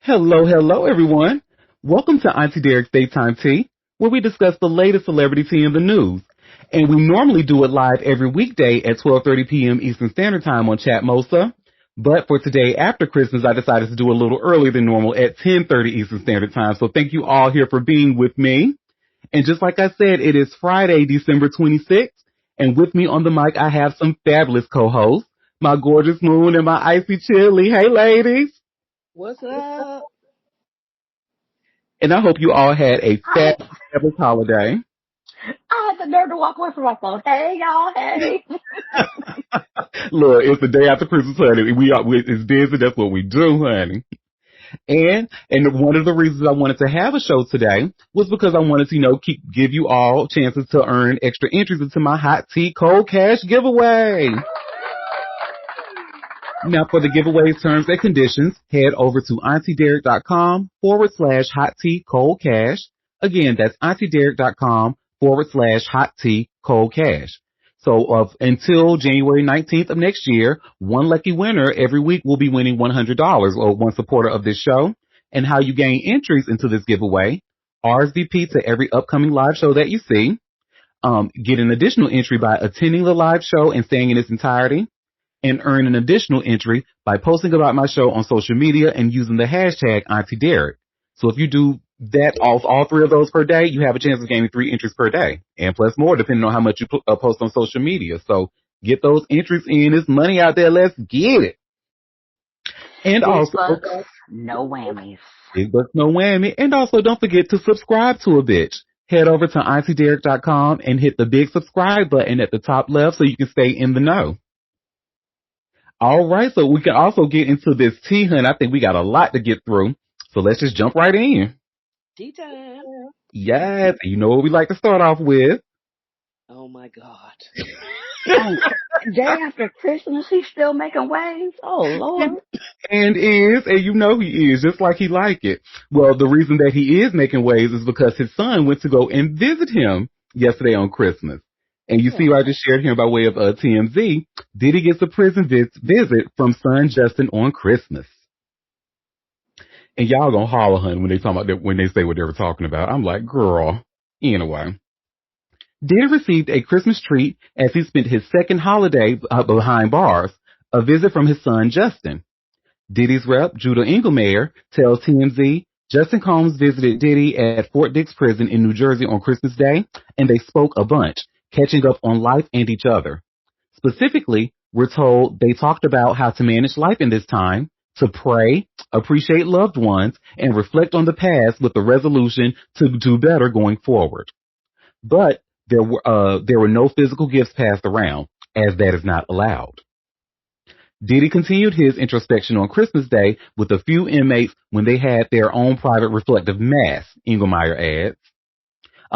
Hello, hello, everyone. Welcome to Auntie Derek's Daytime Tea, where we discuss the latest celebrity tea in the news. And we normally do it live every weekday at 12:30 p.m. Eastern Standard Time on Chatmosa. But for today, after Christmas, I decided to do a little earlier than normal at 10:30 Eastern Standard Time. So thank you all here for being with me. And just like I said, it is Friday, December 26th. And with me on the mic, I have some fabulous co-hosts, my gorgeous Moon and my icy Chili. Hey, ladies. What's up? And I hope you all had a I fabulous holiday. had the nerve to walk away from my phone. Hey, y'all. Hey. Look, it's the day after Christmas, honey. It's busy. That's what we do, honey. And one of the reasons I wanted to have a show today was because I wanted to, give you all chances to earn extra entries into my hot tea cold cash giveaway. Now, for the giveaway terms and conditions, head over to auntiederek.com/hot tea cold cash. Again, that's auntiederek.com/hot tea cold cash. So until January 19th of next year, one lucky winner every week will be winning $100 or one supporter of this show. And how you gain entries into this giveaway, RSVP to every upcoming live show that you see. Get an additional entry by attending the live show and staying in its entirety, and earn an additional entry by posting about my show on social media and using the hashtag Auntie Derek. So if you do that, all three of those per day, you have a chance of gaining 3 entries per day, and plus more depending on how much you post on social media. So get those entries in. There's money out there. Let's get it. And Big also, bucks, no whammies. big bucks, no whammy. And also, don't forget to subscribe to a bitch. Head over to auntiederek.com and hit the big subscribe button at the top left so you can stay in the know. All right, so we can also get into this tea, honey. I think we got a lot to get through. So let's just jump right in. Tea time. Yes, you know what we like to start off with. Oh my God. And day after Christmas, he's still making waves. Oh, Lord. And you know he is, just like he like it. Well, the reason that he is making waves is because his son went to go and visit him yesterday on Christmas. And you see, I just shared here by way of TMZ, Diddy gets a prison visit from son Justin on Christmas. And y'all gonna holler, honey, when they talk about when they say what they were talking about. I'm like, girl. Anyway, Diddy received a Christmas treat as he spent his second holiday behind bars, a visit from his son Justin. Diddy's rep, Judah Engelmayer, tells TMZ Justin Combs visited Diddy at Fort Dix Prison in New Jersey on Christmas Day, and they spoke a bunch, catching up on life and each other. Specifically, we're told they talked about how to manage life in this time, to pray, appreciate loved ones, and reflect on the past with the resolution to do better going forward. But there were no physical gifts passed around, as that is not allowed. Diddy continued his introspection on Christmas Day with a few inmates when they had their own private reflective mass, Engelmeyer adds.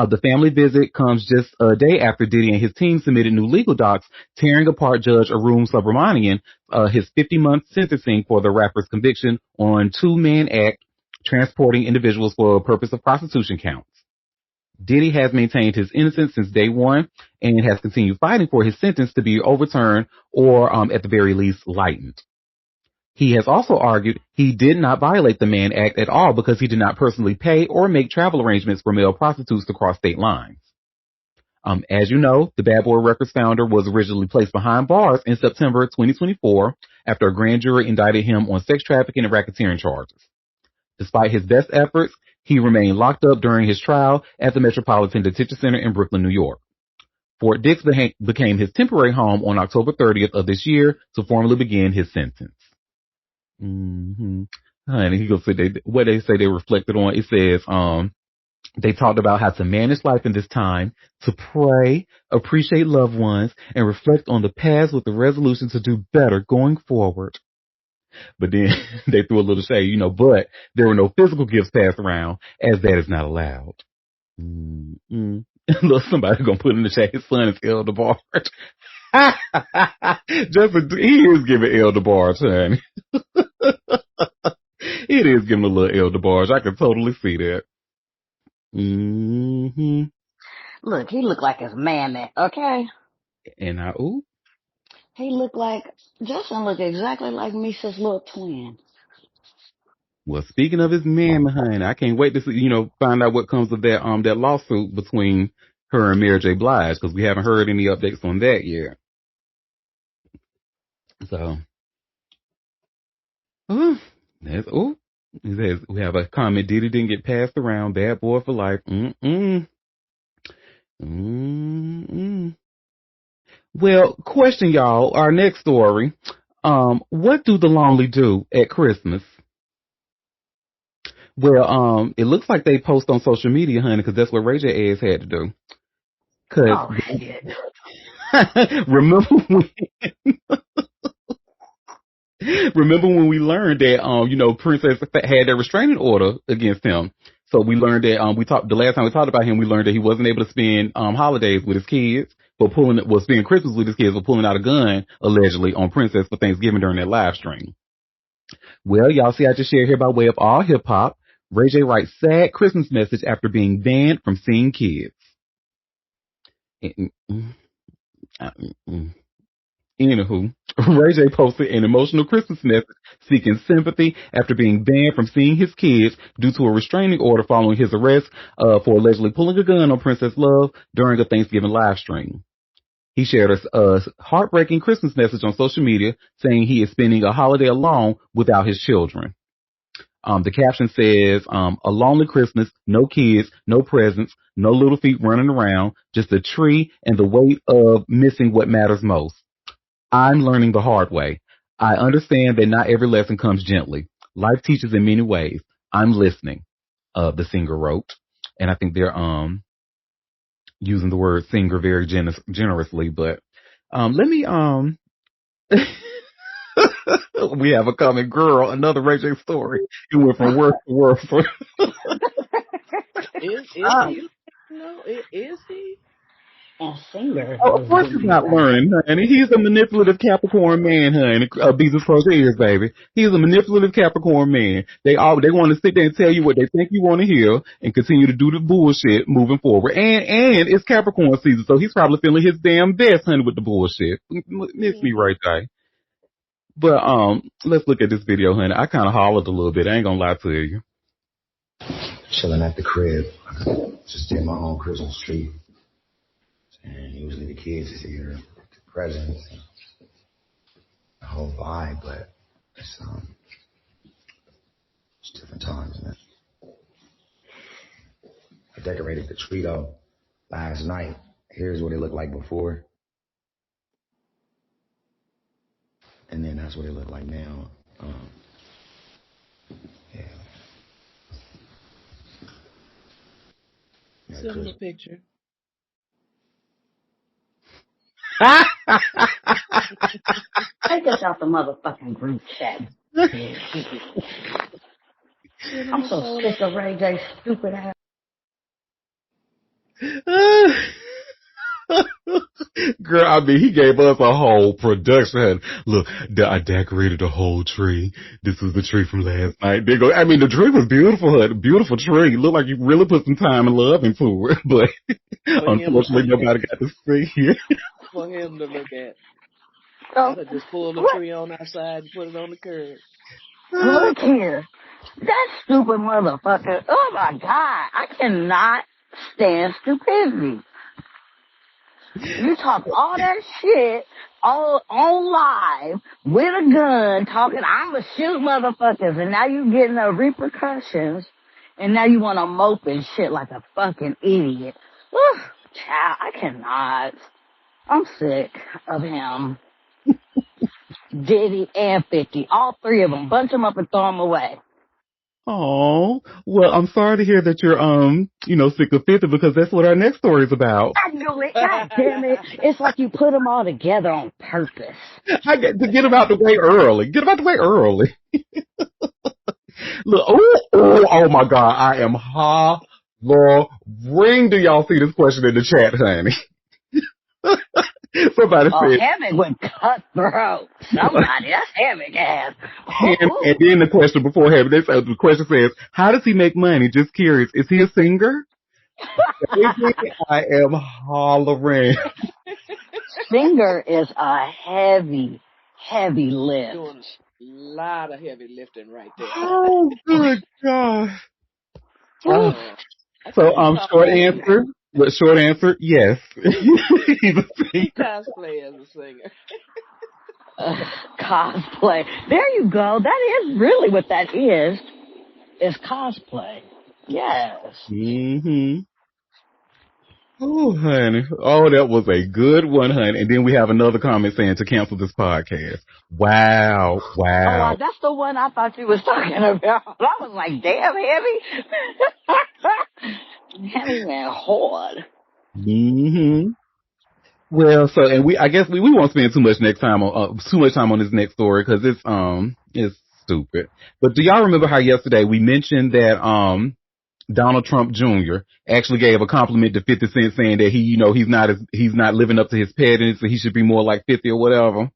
The family visit comes just a day after Diddy and his team submitted new legal docs tearing apart Judge Arun Subramanian, his 50-month sentencing for the rapper's conviction on two-man act transporting individuals for the purpose of prostitution counts. Diddy has maintained his innocence since day one and has continued fighting for his sentence to be overturned or, at the very least, lightened. He has also argued he did not violate the Mann Act at all because he did not personally pay or make travel arrangements for male prostitutes to cross state lines. As you know, the Bad Boy Records founder was originally placed behind bars in September 2024 after a grand jury indicted him on sex trafficking and racketeering charges. Despite his best efforts, he remained locked up during his trial at the Metropolitan Detention Center in Brooklyn, New York. Fort Dix became his temporary home on October 30th of this year to formally begin his sentence. Mm-hmm. Honey, he goes what they say they reflected on. It says, they talked about how to manage life in this time, to pray, appreciate loved ones, and reflect on the past with the resolution to do better going forward. But then they threw a little shade, but there were no physical gifts passed around, as that is not allowed. Mm-hmm. Look, somebody gonna put in the chat, his son is Elder Barge. He is giving Elder Barge, honey. It is giving a little Elder Barge. I can totally see that. Mm-hmm. Look, he looked like his mammy, okay? And Justin looked exactly like Misa's little twin. Well, speaking of his man, honey, I can't wait to see, find out what comes of that lawsuit between her and Mary J. Blige, because we haven't heard any updates on that yet. So, he says we have a comment. Diddy didn't get passed around. Bad boy for life. Well, question, y'all. Our next story. What do the lonely do at Christmas? Well, it looks like they post on social media, honey, because that's what Ray J ass had to do. Oh, shit. remember when we learned that, Princess had that restraining order against him. So we learned that the last time we talked about him, we learned that he wasn't able to spend holidays with his kids, but spend Christmas with his kids, but pulling out a gun allegedly on Princess for Thanksgiving during that live stream. Well, y'all see, I just shared here by way of all hip hop. Ray J writes sad Christmas message after being banned from seeing kids. Anywho, Ray J posted an emotional Christmas message seeking sympathy after being banned from seeing his kids due to a restraining order following his arrest for allegedly pulling a gun on Princess Love during a Thanksgiving live stream. He shared a heartbreaking Christmas message on social media saying he is spending a holiday alone without his children. The caption says, a lonely Christmas, no kids, no presents, no little feet running around, just a tree and the weight of missing what matters most. I'm learning the hard way. I understand that not every lesson comes gently. Life teaches in many ways. I'm listening, the singer wrote. And I think they're using the word singer very generously, but let me we have a coming girl, another Ray J story. It went from worse to worse. Is he? No, is he? And singer. Oh, of course he's not learning, honey. He's a manipulative Capricorn man, honey. Beezus close your ears, baby. He's a manipulative Capricorn man. They want to sit there and tell you what they think you want to hear and continue to do the bullshit moving forward. And it's Capricorn season, so he's probably feeling his damn best, honey, with the bullshit. Miss me right there. But let's look at this video, honey. I kind of hollered a little bit. I ain't gonna lie to you. Chilling at the crib, just did my own Christmas tree, and usually the kids is here, the presents, and the whole vibe. But it's different times, man. I decorated the tree though last night. Here's what it looked like before. And then that's what it looked like now. Yeah. Send him a picture. Take us out the motherfucking group chat. I'm so sick of Ray J's stupid ass. Girl, I mean, he gave us a whole production. Look, I decorated the whole tree. This was the tree from last night. The tree was beautiful, beautiful tree. Looked like you really put some time and love into it, but unfortunately nobody got to see it. For him to look at. So, I'd have just pulled the tree on outside and put it on the curb. Look here. That stupid motherfucker. Oh my God. I cannot stand stupidity. You talk all that shit all on live with a gun talking, I'ma shoot motherfuckers, and now you getting the repercussions, and now you want to mope and shit like a fucking idiot. Ugh, child, I cannot. I'm sick of him. Diddy and 50, all three of them. Bunch them up and throw them away. Oh, well, I'm sorry to hear that you're, sick of 50 because that's what our next story is about. I knew it. God damn it. It's like you put them all together on purpose. To get them out the way early. Get them out the way early. Look, oh my God, I am hollering. Do y'all see this question in the chat, honey? Somebody said. Hammock would cutthroat. Somebody, that's Hammock ass. And then the question before Hammock, the question says, how does he make money? Just curious. Is he a singer? I am hollering. Singer is a heavy lift. Lot of heavy lifting right there. Oh, good God. So, I So, think he short cosplay. answer. But short answer, yes. He's a He singer. cosplay as a singer. Cosplay. There you go. That is really what that is cosplay. Yes. Mm-hmm. Oh, honey. Oh, that was a good one, honey. And then we have another comment saying to cancel this podcast. Wow. Oh, Wow. that's the one I thought you was talking about. I was like, damn, heavy. Heavy man hard. Mm-hmm. Well, so, and I guess we won't spend too much time on this next story because it's stupid. But do y'all remember how yesterday we mentioned that, Donald Trump Jr. actually gave a compliment to 50 Cent saying that he's not living up to his pettiness and he should be more like 50 or whatever.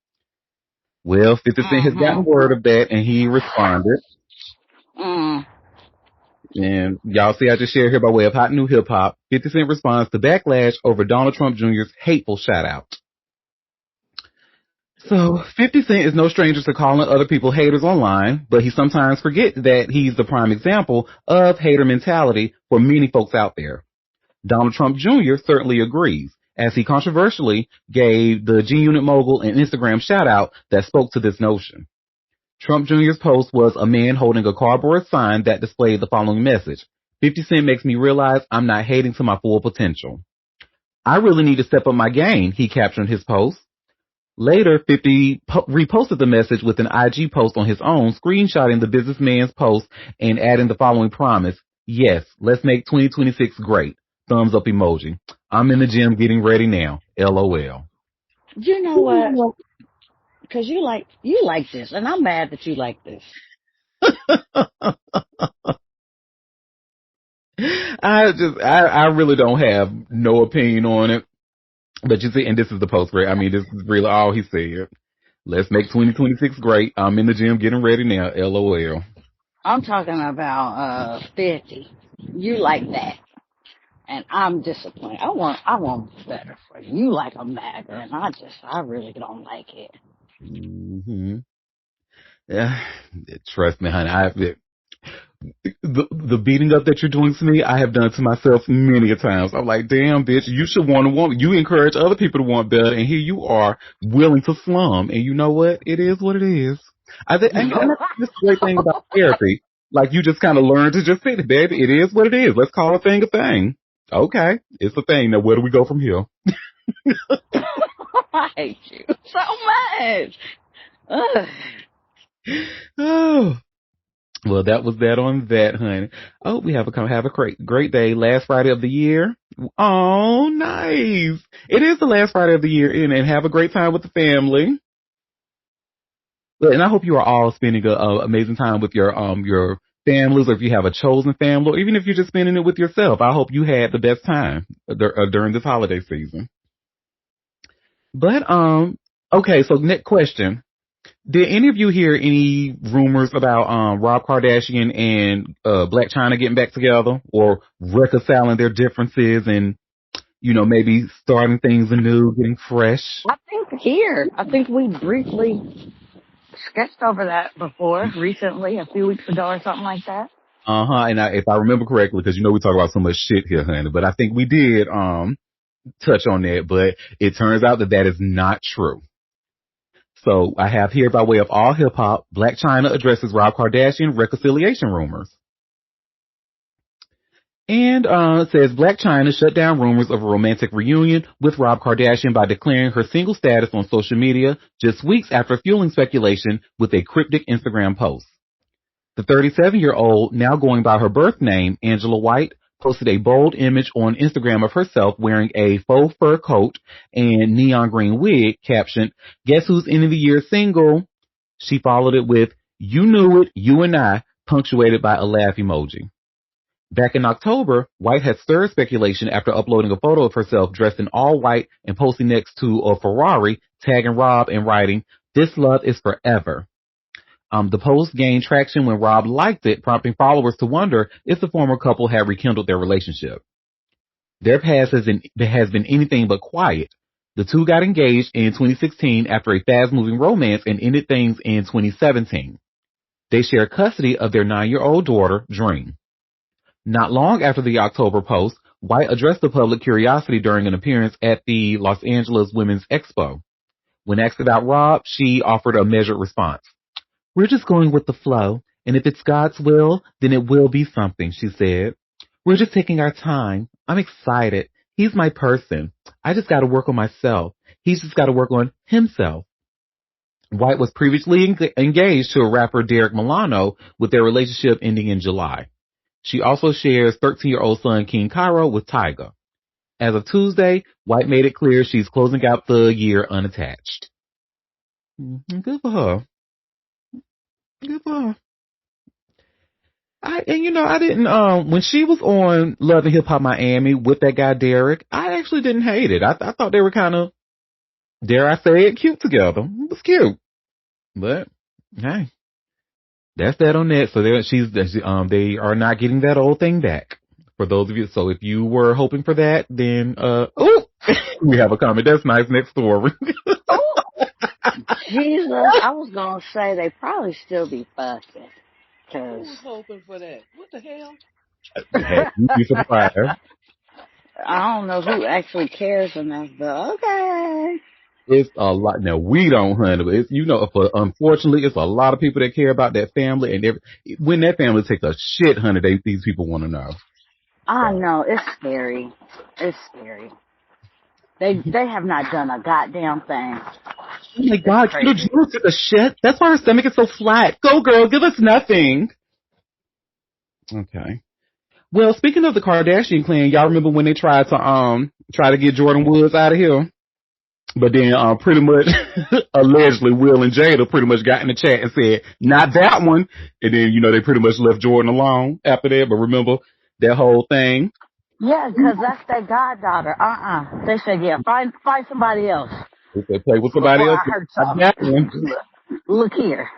Well, 50 Cent has gotten word of that and he responded. Mm. And y'all see I just shared here by way of hot new hip hop. 50 Cent responds to backlash over Donald Trump Jr.'s hateful shout out. So 50 Cent is no stranger to calling other people haters online, but he sometimes forgets that he's the prime example of hater mentality for many folks out there. Donald Trump Jr. certainly agrees, as he controversially gave the G-Unit mogul an Instagram shout-out that spoke to this notion. Trump Jr.'s post was a man holding a cardboard sign that displayed the following message: 50 Cent makes me realize I'm not hating to my full potential. I really need to step up my game, he captioned his post. Later, 50 reposted the message with an IG post on his own, screenshotting the businessman's post and adding the following promise: yes, let's make 2026 great. Thumbs up emoji. I'm in the gym getting ready now. LOL. You know what? Because you like this, and I'm mad that you like this. I really don't have no opinion on it. But you see, and this is the post, right? I mean, this is really all he said. Let's make 2026 great. I'm in the gym getting ready now. LOL. I'm talking about 50. You like that. And I'm disappointed. I want better for you. You like a MAGA, and I really don't like it. Mm-hmm. Yeah, trust me, honey. The beating up that you're doing to me, I have done to myself many a times. I'm like, damn, bitch, you should want to want. You encourage other people to want better, and here you are willing to slum. And you know what? It is what it is. And that's the great thing about therapy. Like, you just kind of learn to just sit, baby. It is what it is. Let's call a thing a thing. Okay, it's a thing. Now, where do we go from here? I hate you so much. Ugh. Oh. Well, that was that on that, honey. Oh, we have a great day. Last Friday of the year. Oh, nice. It is the last Friday of the year, and have a great time with the family. And I hope you are all spending an amazing time with your families, or if you have a chosen family, or even if you're just spending it with yourself. I hope you had the best time during this holiday season. But okay. So next question. Did any of you hear any rumors about Rob Kardashian and Black China getting back together, or reconciling their differences and, maybe starting things anew, getting fresh? I think we briefly sketched over that before, recently, a few weeks ago or something like that. Uh-huh. And if I remember correctly, because we talk about so much shit here, honey, but I think we did touch on that, but it turns out that is not true. So I have here, by way of all hip hop, Black China addresses Rob Kardashian reconciliation rumors. And says Black China shut down rumors of a romantic reunion with Rob Kardashian by declaring her single status on social media just weeks after fueling speculation with a cryptic Instagram post. The 37-year-old, now going by her birth name, Angela White, posted a bold image on Instagram of herself wearing a faux fur coat and neon green wig, captioned, "Guess who's end of the year single?" She followed it with, "You knew it, you and I," punctuated by a laugh emoji. Back in October, White had stirred speculation after uploading a photo of herself dressed in all white and posting next to a Ferrari, tagging Rob and writing, "This love is forever." The post gained traction when Rob liked it, prompting followers to wonder if the former couple had rekindled their relationship. Their past has been anything but quiet. The two got engaged in 2016 after a fast-moving romance and ended things in 2017. They share custody of their 9-year-old daughter, Dream. Not long after the October post, White addressed the public curiosity during an appearance at the Los Angeles Women's Expo. When asked about Rob, she offered a measured response. We're just going with the flow, and if it's God's will, then it will be something, she said. We're just taking our time. I'm excited. He's my person. I just got to work on myself. He's just got to work on himself. White was previously engaged to a rapper Derek Milano, with their relationship ending in July. She also shares 13-year-old son King Cairo with Tyga. As of Tuesday, White made it clear she's closing out the year unattached. Good for her. Good for her. I didn't, when she was on Love and Hip Hop Miami with that guy Derek, I actually didn't hate it. I thought they were kind of, dare I say it, cute together. It was cute. But, hey, that's that on that. So they are not getting that old thing back. For those of you, so if you were hoping for that, then, we have a comment. That's nice. Next story. Jesus, I was gonna say they probably still be fucking. Who's hoping for that? What the hell? Hey, you'd be surprised. I don't know who actually cares enough, but okay. It's a lot. Now, we don't, honey, but unfortunately, it's a lot of people that care about that family, and when that family takes a shit, honey, these people want to know. I know, it's scary. It's scary. They have not done a goddamn thing. Oh my God, Kendall Jenner took a shit. That's why her stomach is so flat. Go, girl, give us nothing. Okay. Well, speaking of the Kardashian clan, y'all remember when they tried to get Jordan Woods out of here? But then, pretty much, allegedly, Will and Jada pretty much got in the chat and said, not that one. And then, they pretty much left Jordan alone after that. But remember that whole thing? Yeah, because that's their goddaughter. They said, yeah, find somebody else. They said, play with somebody else. I heard something. Look here.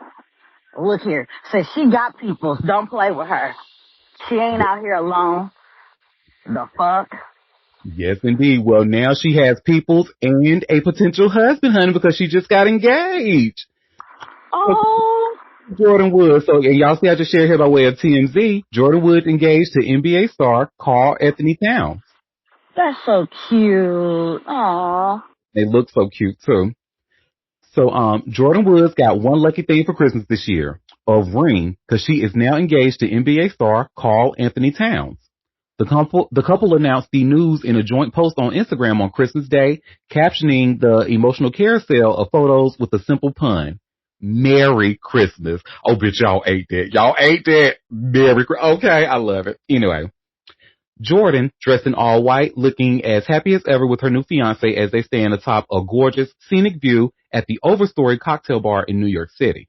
Says she got people. Don't play with her. She ain't out here alone. The fuck? Yes, indeed. Well, now she has peoples and a potential husband, honey, because she just got engaged. Oh. Jordan Woods. So, and y'all see I just shared here by way of TMZ. Jordan Woods engaged to NBA star Karl Anthony Towns. That's so cute. Aw. They look so cute, too. So, Jordan Woods got one lucky thing for Christmas this year. A ring, because she is now engaged to NBA star Karl Anthony Towns. The couple announced the news in a joint post on Instagram on Christmas Day, captioning the emotional carousel of photos with a simple pun. Merry Christmas. Oh, bitch, y'all ate that. Y'all ate that. Merry Christmas. Okay, I love it. Anyway, Jordan, dressed in all white, looking as happy as ever with her new fiancé as they stand atop a gorgeous, scenic view at the Overstory cocktail bar in New York City.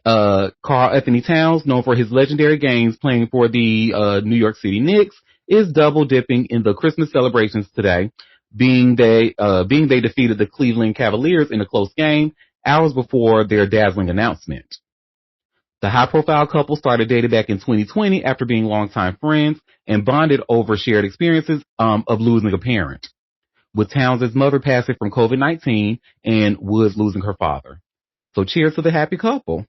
Karl Anthony Towns, known for his legendary games playing for the New York City Knicks, is double dipping in the Christmas celebrations today, being they defeated the Cleveland Cavaliers in a close game hours before their dazzling announcement. The high-profile couple started dating back in 2020 after being longtime friends and bonded over shared experiences of losing a parent, with Towns' mother passing from COVID-19 and Woods losing her father. So cheers to the happy couple.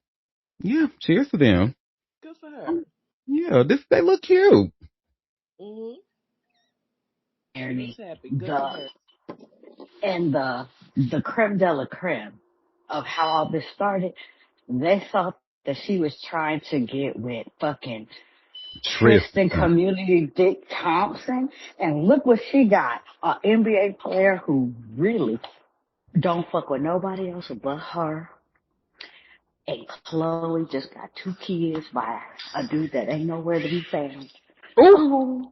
Yeah, cheers to them. Good for her. Yeah, they look cute. Mm-hmm. She's happy. Good for her. And the creme de la creme of how all this started, they thought that she was trying to get with fucking Tristan Community Dick Thompson. And look what she got. An NBA player who really don't fuck with nobody else but her. And Chloe just got 2 kids by a dude that ain't nowhere to be found. Oh.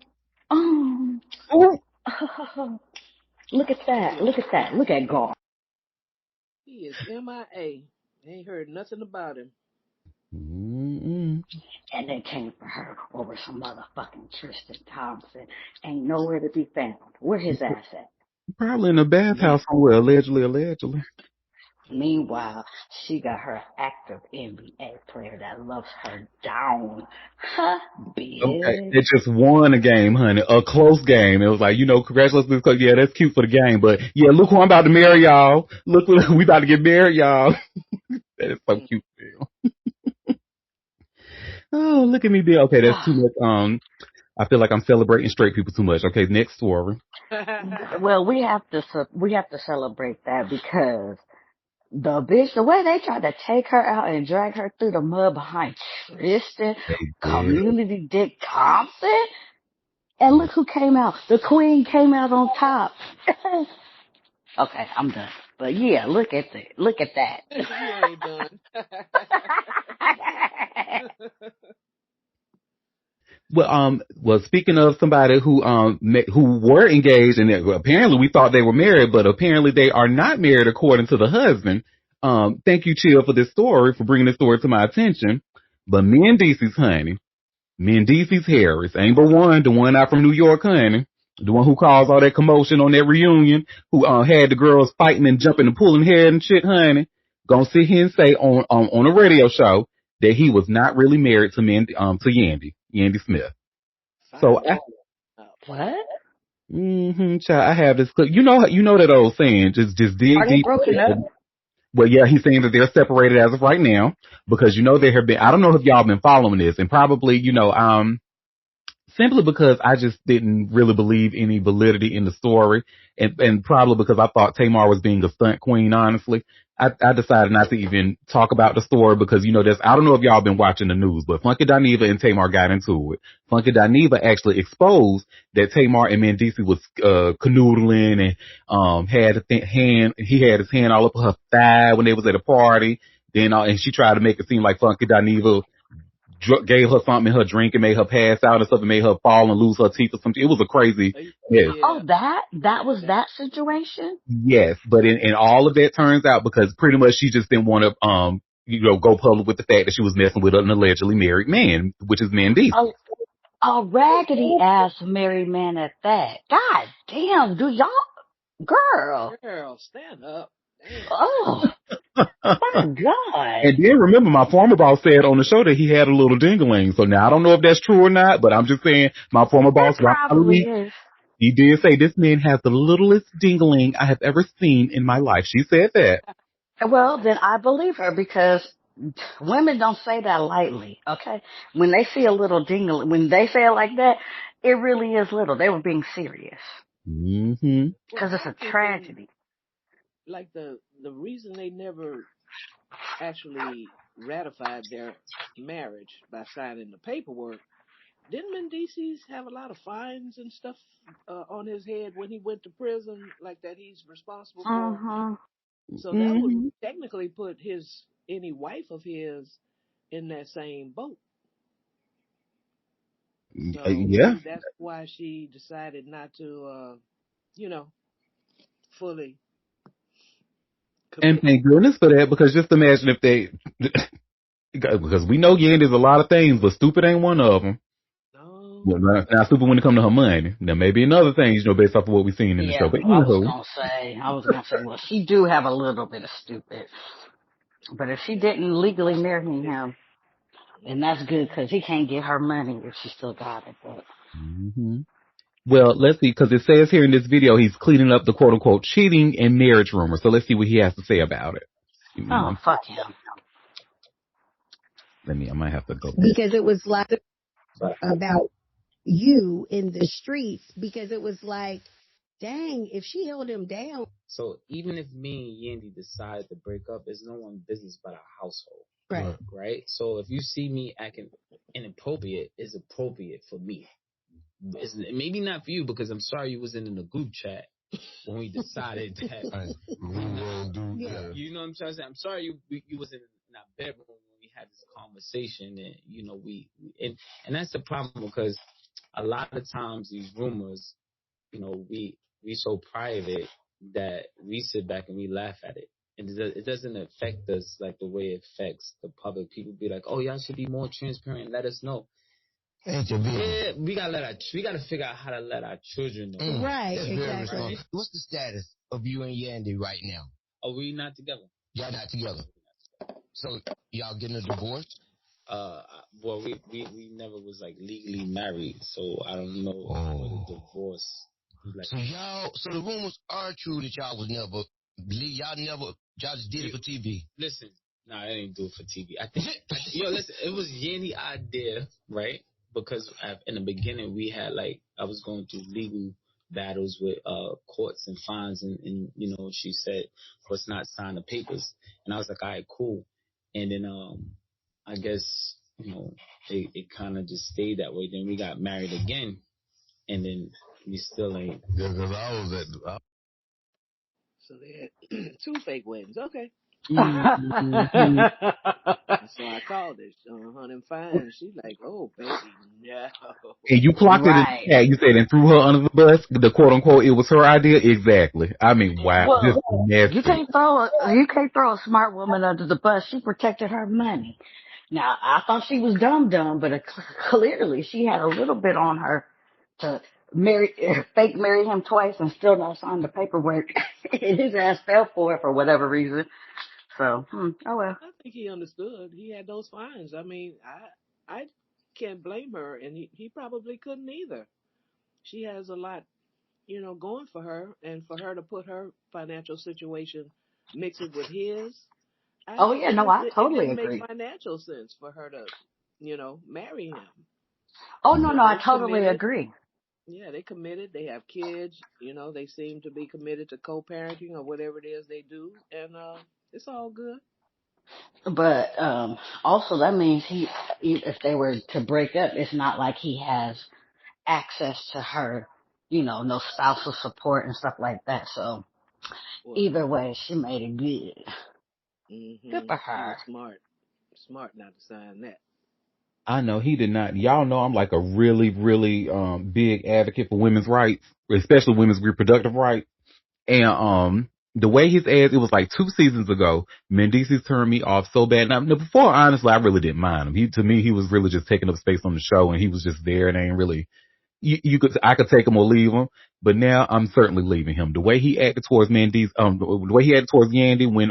Look at that. Look at God. He is MIA. Ain't heard nothing about him. Mm-mm. And they came for her over some motherfucking Tristan Thompson. Ain't nowhere to be found. Where his ass at? Probably in a bathhouse somewhere, allegedly. Meanwhile, she got her active NBA player that loves her down. Huh, Okay, bitch. they just won a game, honey, a close game. It was like, congratulations, because yeah, that's cute for the game, but yeah, look who I'm about to marry, y'all. Look, we about to get married, y'all. That is so cute, Bill. Oh, look at me, Bill. Okay, that's too much. I feel like I'm celebrating straight people too much. Okay, next story. Well, we have to celebrate that because the bitch, the way they tried to take her out and drag her through the mud behind Tristan, They did. Community Dick Thompson, and look who came out. The queen came out on top. Okay, I'm done. But yeah, look at that. You ain't done. Well, speaking of somebody who were engaged and apparently we thought they were married, but apparently they are not married according to the husband. Thank you, Chill, for this story, for bringing this story to my attention. But Mendeece's, honey, Mendeece's Harris, ain't but one, the one out from New York, honey, the one who caused all that commotion on that reunion, who had the girls fighting and jumping and pulling hair and shit, honey, gonna sit here and say on a radio show that he was not really married to Yandy Smith. So Find out. What? child, I have this clip. You know that old saying, just dig Are they deep. broken up? Well, yeah, he's saying that they're separated as of right now because there have been. I don't know if y'all been following this, and probably simply because I just didn't really believe any validity in the story, and probably because I thought Tamar was being a stunt queen. Honestly, I decided not to even talk about the story because I don't know if y'all been watching the news, but Funky Dineva and Tamar got into it. Funky Dineva actually exposed that Tamar and Mendeece was canoodling and he had his hand all up her thigh when they was at a party. Then and she tried to make it seem like Funky Dineva gave her something in her drink and made her pass out and stuff and made her fall and lose her teeth or something. It was a crazy mess. Oh, that was that situation? Yes, but in all of that turns out because pretty much she just didn't want to go public with the fact that she was messing with an allegedly married man, which is Mendeece. A raggedy ass married man at that. God damn, do y'all, girl. Girl, stand up. Damn. Oh, my God. And then remember, my former boss said on the show that he had a little dingling. So now I don't know if that's true or not, but I'm just saying my former boss, Probably is. he did say this man has the littlest dingling I have ever seen in my life. She said that. Well, then I believe her because women don't say that lightly, okay? When they see a little dingle, when they say it like that, it really is little. They were being serious. Mm-hmm. Because it's a tragedy. Like the reason they never actually ratified their marriage by signing the paperwork, didn't Mendeece's have a lot of fines and stuff on his head when he went to prison, like that he's responsible for? Uh-huh. So that would technically put any wife of his in that same boat. So Yeah. maybe that's why she decided not to, fully And commit. thank goodness for that, because just imagine if they, because we know Yandy's a lot of things, but stupid ain't one of them. No. Well, not stupid when it comes to her money. Now, maybe another thing, based off of what we've seen in the show. But I was gonna say, well, she do have a little bit of stupid. But if she didn't legally marry him, then that's good because he can't get her money if she still got it. But Well, let's see, because it says here in this video he's cleaning up the quote-unquote cheating and marriage rumors. So let's see what he has to say about it. fuck him. I might have to go back. Because it was like about you in the streets, because it was like, dang, if she held him down. So even if me and Yandy decide to break up, it's no one's business but our household. Right? So if you see me acting inappropriate, it's appropriate for me. It's maybe not for you because I'm sorry you wasn't in the group chat when we decided that we won't do that. You know what I'm trying to say? I'm sorry you wasn't in our bedroom when we had this conversation, and and that's the problem because a lot of times these rumors, we so private that we sit back and we laugh at it. And it doesn't affect us like the way it affects the public. People be like, "Oh, y'all should be more transparent. Let us know." Yeah, we gotta figure out how to let our children know. Right, exactly. What's the status of you and Yandy right now? Are we not together? Y'all not together. So y'all getting a divorce? Well, we never was like legally married, so I don't know what a divorce is like. So the rumors are true that y'all was never, y'all just did it for TV. Listen, nah, I didn't do it for TV. I think, listen, it was Yanni idea, right? Because in the beginning we had I was going through legal battles with courts and fines, and she said let's not sign the papers, and I was like, all right, cool, and then I guess it kind of just stayed that way. Then we got married again, and then we still ain't. Yeah, because I was at. So they had two fake weddings. Okay. Mm-hmm. So I called it Honey Fine. She's like, "Oh, baby, no." And you clocked it in Right. the chat. You said and threw her under the bus. The quote unquote, it was her idea. Exactly. I mean, wow, this Well, is messy. you can't throw a smart woman under the bus. She protected her money. Now, I thought she was dumb, but clearly she had a little bit on her to fake marry him twice and still not sign the paperwork. And his ass fell for it for whatever reason. So, oh well. I think he understood. He had those fines. I mean, I can't blame her, and he probably couldn't either. She has a lot, going for her, and for her to put her financial situation, mix it with his. Oh yeah, It no, just I it totally didn't make agree. financial sense for her to, marry him. Oh no, But no, I they totally committed. agree. Yeah, they committed. They have kids. They seem to be committed to co-parenting or whatever it is they do, and it's all good. But also that means if they were to break up, it's not like he has access to her, no spousal support and stuff like that. So Well, either way, she made it good. Good for he her. was smart not to sign that. I know he did not. Y'all know I'm like a really, really big advocate for women's rights, especially women's reproductive rights. And the way his ass, it was like 2 seasons ago, Mendeecees turned me off so bad. Now before, honestly, I really didn't mind him. To me, he was really just taking up space on the show, and he was just there, and ain't really. I could take him or leave him, but now I'm certainly leaving him. The way he acted towards Mendeecees, the way he acted towards Yandy when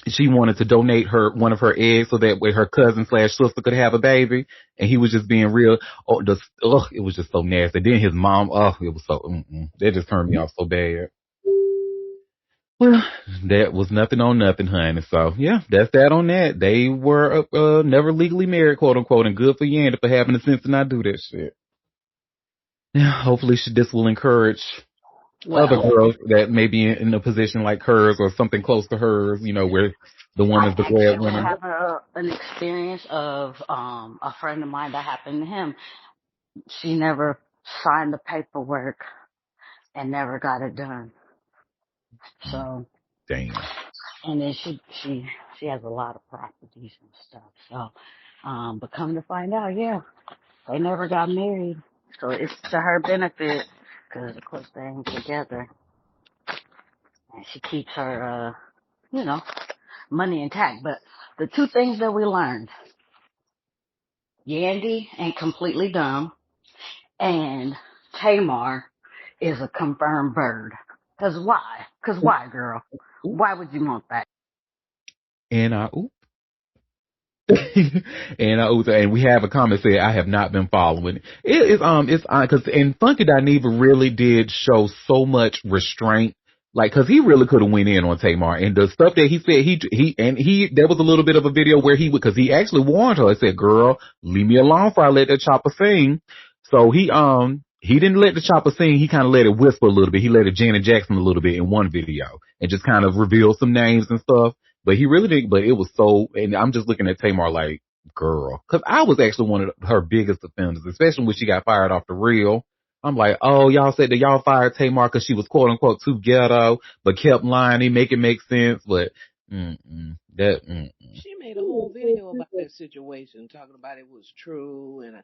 she wanted to donate one of her eggs so that way her cousin slash sister could have a baby, and he was just being real. It was just so nasty. Then his mom, it was so. That just turned me off so bad. Well, that was nothing on nothing, honey. So yeah, that's that on that. They were never legally married, quote unquote, and good for Yandy for having the sense to not do that shit. Yeah, hopefully this will encourage other Well, girls that may be in a position like hers or something close to hers, where the I woman's the actually breadwinner. have an experience of a friend of mine that happened to him. She never signed the paperwork and never got it done. So, Damn. and then she has a lot of properties and stuff. So, but come to find out, yeah, they never got married. So it's to her benefit because of course they ain't together, and she keeps her, money intact. But the two things that we learned, Yandy ain't completely dumb, and Tamar is a confirmed bird. Cause why? Cause why, girl? Why would you want that? And and we have a comment saying I have not been following. It's because and Funky Dineva really did show so much restraint, like because he really could have went in on Tamar and the stuff that he said he there was a little bit of a video where because he actually warned her. I said, "Girl, leave me alone before I let that chopper sing." So he didn't let the chopper sing. He kind of let it whisper a little bit. He let it Janet Jackson a little bit in one video and just kind of revealed some names and stuff. But he really did. But it was so, and I'm just looking at Tamar like, girl, because I was actually one of her biggest offenders, especially when she got fired off the reel. I'm like, oh, y'all said that y'all fired Tamar because she was quote unquote too ghetto, but kept lying. They make it make sense, but She made a whole video about that situation, talking about it was true, and I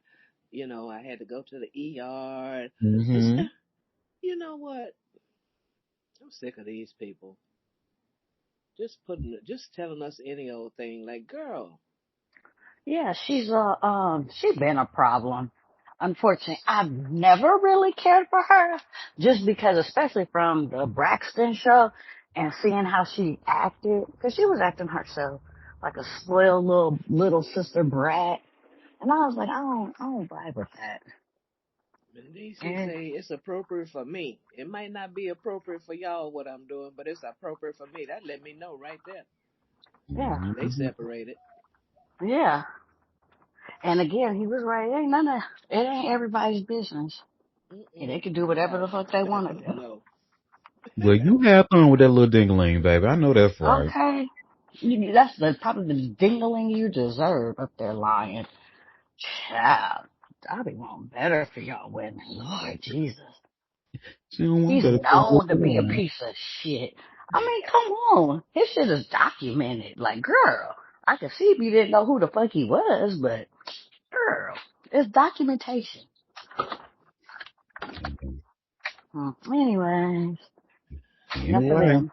had to go to the ER. It's, mm-hmm. you know what? I'm sick of these people. Just telling us any old thing. Like, girl, Yeah, she's been a problem. Unfortunately, I've never really cared for her just because, especially from the Braxton show, and seeing how she acted, because she was acting herself like a spoiled little sister brat, and I was like, I don't vibe with that. DC And say it's appropriate for me. It might not be appropriate for y'all what I'm doing, but it's appropriate for me. That let me know right there. yeah, They separated. yeah. And again, he was right. It ain't everybody's business. And they can do whatever the fuck they want to do. No. Well, you have fun with that little dingling, baby. I know that's right. Okay. That's probably the dingling you deserve up there lying. Child, I'll be wanting better for y'all women. Lord Jesus. She don't want He's better for her. known to be a piece of shit. I mean, come on. His shit is documented. Like, girl, I could see if you didn't know who the fuck he was, but girl, it's documentation. Anyways, enough of Anyway. them.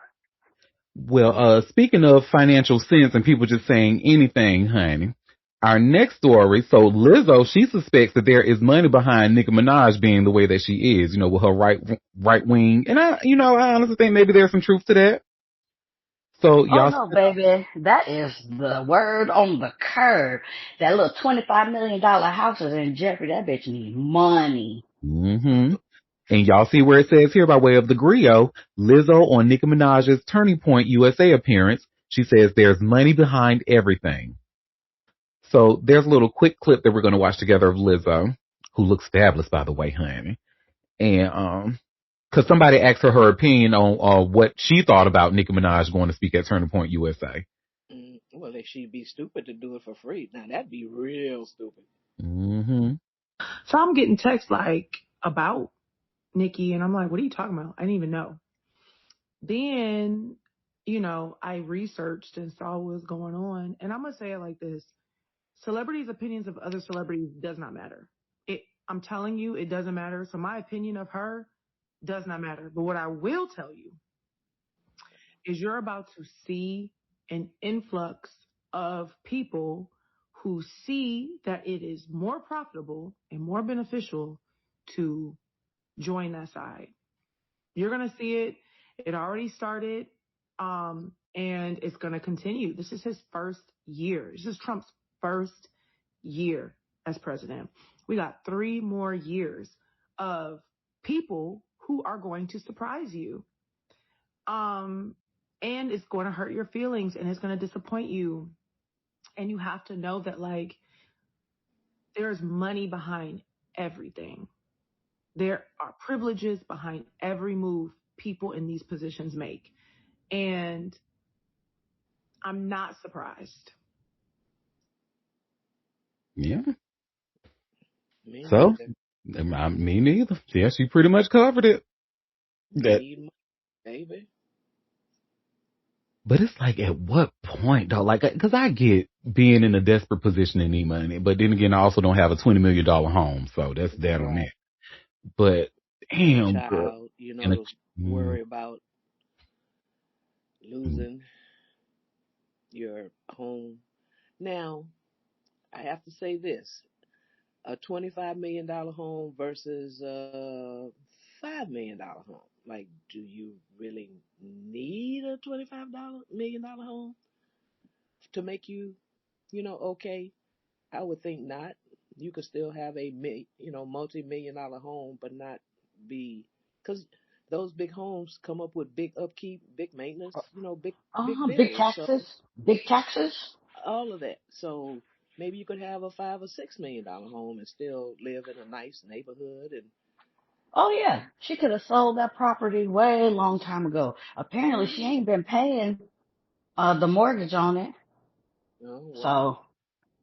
Well, speaking of financial sense and people just saying anything, honey, our next story, so Lizzo, she suspects that there is money behind Nicki Minaj being the way that she is, with her right wing. And I honestly think maybe there's some truth to that. So Oh y'all, no, baby. That is the word on the curb. That little $25 million house is in jeopardy. That bitch needs money. and y'all see where it says here by way of the griot, Lizzo on Nicki Minaj's Turning Point USA appearance. She says there's money behind everything. So there's a little quick clip that we're going to watch together of Lizzo, who looks fabulous, by the way, honey. And because somebody asked her opinion on what she thought about Nicki Minaj going to speak at Turning Point USA. Well, they should be stupid to do it for free. Now that'd be real stupid. So I'm getting texts like about Nicki, and I'm like, what are you talking about? I didn't even know. Then, I researched and saw what was going on, and I'm gonna say it like this: celebrities' opinions of other celebrities does not matter. I'm telling you, it doesn't matter. So my opinion of her does not matter. But what I will tell you is you're about to see an influx of people who see that it is more profitable and more beneficial to join that side. You're going to see it. It already started, and it's going to continue. This is his first year. This is Trump's first year as president. We got 3 more years of people who are going to surprise you. And it's going to hurt your feelings and it's going to disappoint you. And you have to know that, like, there's money behind everything. There are privileges behind every move people in these positions make. And I'm not surprised. Yeah. Me So, neither. me neither. Yeah, she pretty much covered it. Need money, baby. But it's like, at what point, though? Like, because I get being in a desperate position and need money, but then again, I also don't have a $20 million home, so that's that on that. But And a damn, girl. child, And worry about losing your home. Now, I have to say this: a $25 million home versus a $5 million home. Like, do you really need a $25 million home to make you, okay? I would think not. You could still have a multi-million dollar home, but not be, because those big homes come up with big upkeep, big maintenance, big Big bills. So taxes. Big taxes. all of that. So maybe you could have a $5 or $6 million home and still live in a nice neighborhood. And Oh yeah, she could have sold that property way long time ago. Apparently, she ain't been paying the mortgage on it. oh well,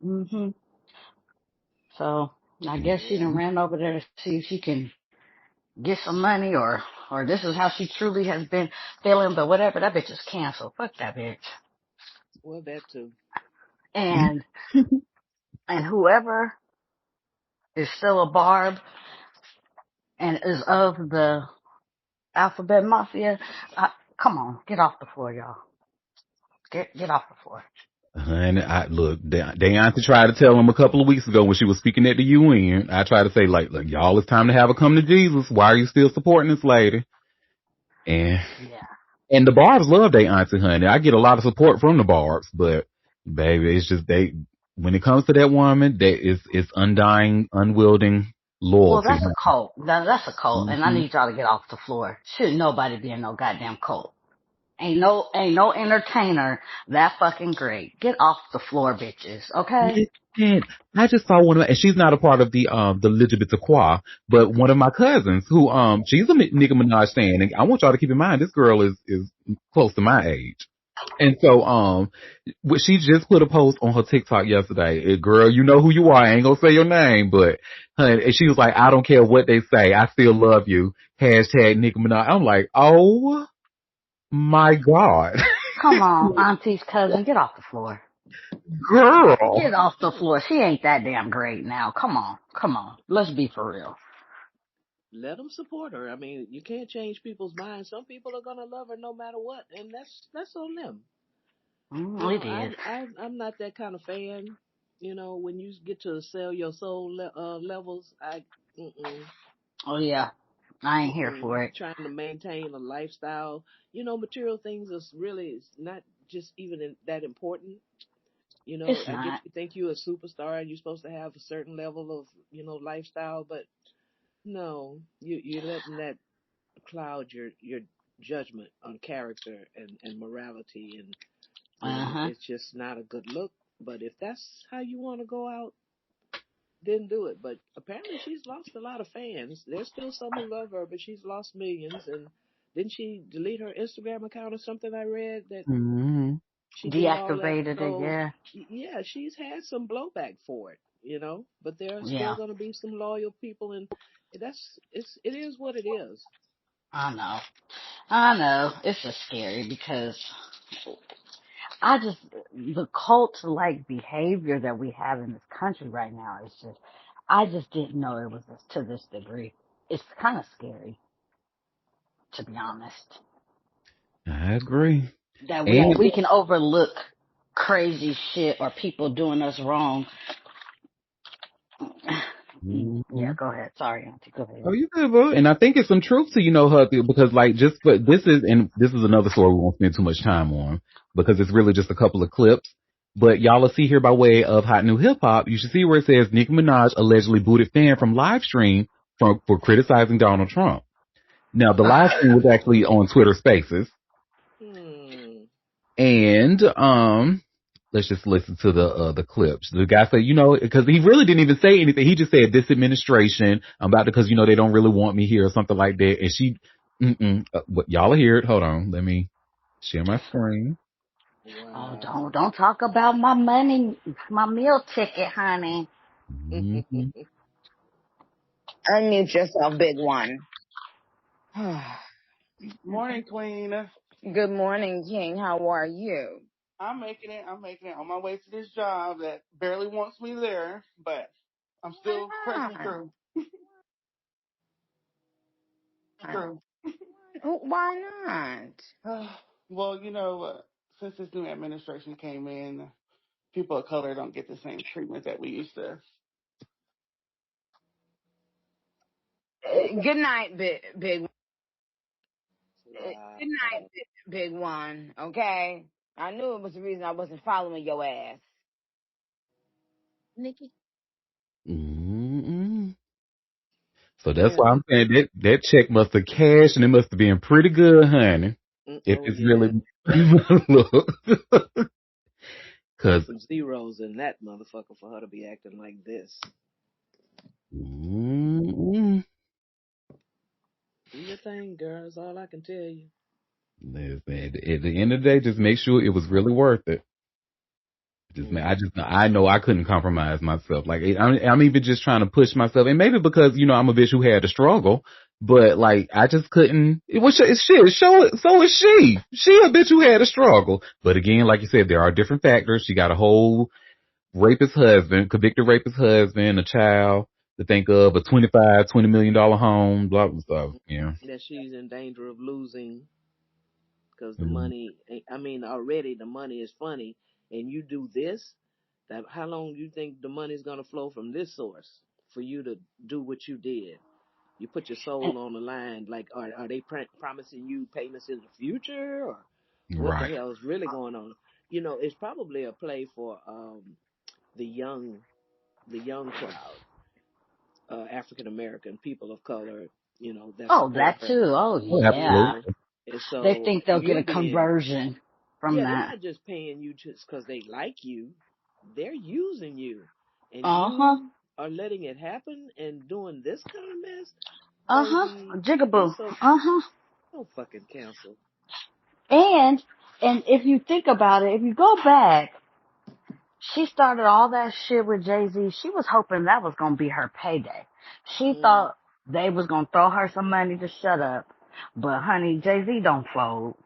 So, so I guess she done ran over there to see if she can get some money, or this is how she truly has been feeling. But whatever, that bitch is canceled. Fuck that bitch. well that too. And whoever is still a Barb and is of the Alphabet Mafia, come on, get off the floor, y'all. Get off the floor. And look, Auntie tried to tell him a couple of weeks ago when she was speaking at the UN. I tried to say, like, y'all, it's time to have her come to Jesus. Why are you still supporting this lady? And Yeah. And the Barbs love their auntie, honey. I get a lot of support from the Barbs, but baby, it's just when it comes to that woman, it's undying, unwielding Well, loyalty. that's a cult. That's a cult, and I Mm-hmm. need y'all to get off the floor. Should nobody be in no goddamn cult. Ain't no entertainer that fucking great. Get off the floor, bitches. Okay? And I just saw one of and she's not a part of the Elizabeth Aqua, but one of my cousins who she's a Nicki Minaj fan, and I want y'all to keep in mind this girl is close to my age. And so she just put a post on her TikTok yesterday. Girl, you know who you are. I ain't gonna say your name, but honey, and she was like, I don't care what they say, I still love you. Hashtag Nicki Minaj. I'm like, oh my God. Come on, Auntie's cousin, get off the floor. Girl. Get off the floor. She ain't that damn great now. Come on. Let's be for real. Let them support her. I mean, you can't change people's minds. Some people are gonna love her no matter what, and that's on them. It is. I'm not that kind of fan. When you get to sell your soul levels, mm-mm, Oh yeah, I ain't here mm-mm. for it. Trying to maintain a lifestyle. Material things is really it's not just even that important. It's I get not. you think you're a superstar and you're supposed to have a certain level of lifestyle, but no, you're letting that cloud your judgment on character and morality, and Uh-huh. it's just not a good look. But if that's how you want to go out, then do it. But apparently she's lost a lot of fans. There's still some who love her, but she's lost millions. And didn't she delete her Instagram account or something? I read that Mm-hmm. she did all that. Deactivated it, So yeah. yeah, she's had some blowback for it. But there are still Yeah, going to be some loyal people, and it is what it is. I know. I know. It's just scary because I just, the cult-like behavior that we have in this country right now is just, I just didn't know it was to this degree. It's kind of scary, to be honest. I agree. That we, And we can overlook crazy shit or people doing us wrong. mhm. Yeah, go ahead. Sorry, Auntie. Go ahead. Oh, you good, bro. And I think it's some truth to her because like this is another story we won't spend too much time on because it's really just a couple of clips. But y'all will see here by way of Hot New Hip Hop. You should see where it says Nicki Minaj allegedly booted fan from live stream for criticizing Donald Trump. Now the live stream was actually on Twitter Spaces, Hmm. and let's just listen to the clips. The guy said, because he really didn't even say anything. He just said, "This administration, I'm about to, because they don't really want me here," or something like that. And she, but y'all are hear it. Hold on, let me share my screen. Oh, Wow. don't talk about my money, my meal ticket, honey. Mm-hmm. Unmute yourself, big one. Morning, Queen. Good morning, King. How are you? I'm making it. On my way to this job that barely wants me there, but I'm still pressing through. Through. Why not? Well, since this new administration came in, people of color don't get the same treatment that we used to. Good night, big. Wow. Good night, big one. Okay. I knew it was the reason I wasn't following your ass, Nikki. Mm-hmm. So that's Yeah. why I'm saying that check must have cashed and it must have been pretty good, honey. If Oh it's yeah. really look, There's because. some zeros in that motherfucker for her to be acting like this. Mm-hmm. Do your thing, girl. That's all I can tell you. Listen, at the end of the day, just make sure it was really worth it. Mm. I know I couldn't compromise myself. Like, I'm even just trying to push myself. And maybe because, I'm a bitch who had to struggle, but like, I just couldn't, it's shit. So is she. She a bitch who had to struggle. But again, like you said, there are different factors. She got a whole convicted rapist husband, a child to think of, a $20 million home, blah, blah, blah. Yeah. That she's in danger of losing because the Mm-hmm. money. I mean, already the money is funny, and you do this. That how long do you think the money's gonna flow from this source for you to do what you did? you put your soul on the line. Like, are they promising you payments in the future, or what the Right. hell is really going on? You know, it's probably a play for the young crowd, African American people of color, you know, that Oh, support that her. too. Oh, Oh, You yeah. know, absolutely. and They so think they'll get you're a being, conversion from yeah, they're that. not just paying you just because they like you, they're using you, and Uh-huh. you are letting it happen and doing this kind of mess, Uh-huh. baby. Jigaboo. You're so Uh-huh. fucking canceled. And if you think about it, if you go back, she started all that shit with Jay-Z. She was hoping that was gonna be her payday. She Mm. thought they was gonna throw her some money to shut up. But honey, Jay-Z don't fold.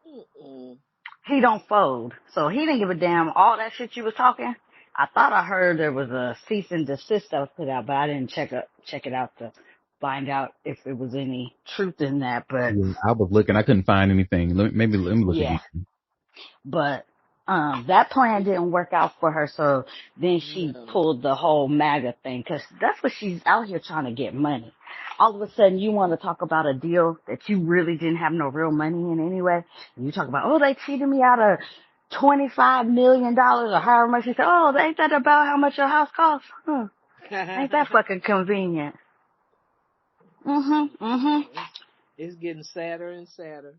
Mm-mm. He don't fold. So he didn't give a damn all that shit you was talking. I thought I heard there was a cease and desist that was put out, but I didn't check it out to find out if there was any truth in that. But Yeah, I was looking. I couldn't find anything. Let me look yeah, again. but that plan didn't work out for her. So then she No. pulled the whole MAGA thing, because that's what she's out here trying to get money. All of a sudden, you want to talk about a deal that you really didn't have no real money in anyway. And you talk about, oh, they cheated me out of $25 million or however much. She said, oh, ain't that about how much your house costs? Huh. Ain't that fucking convenient? it's, it's getting sadder and sadder.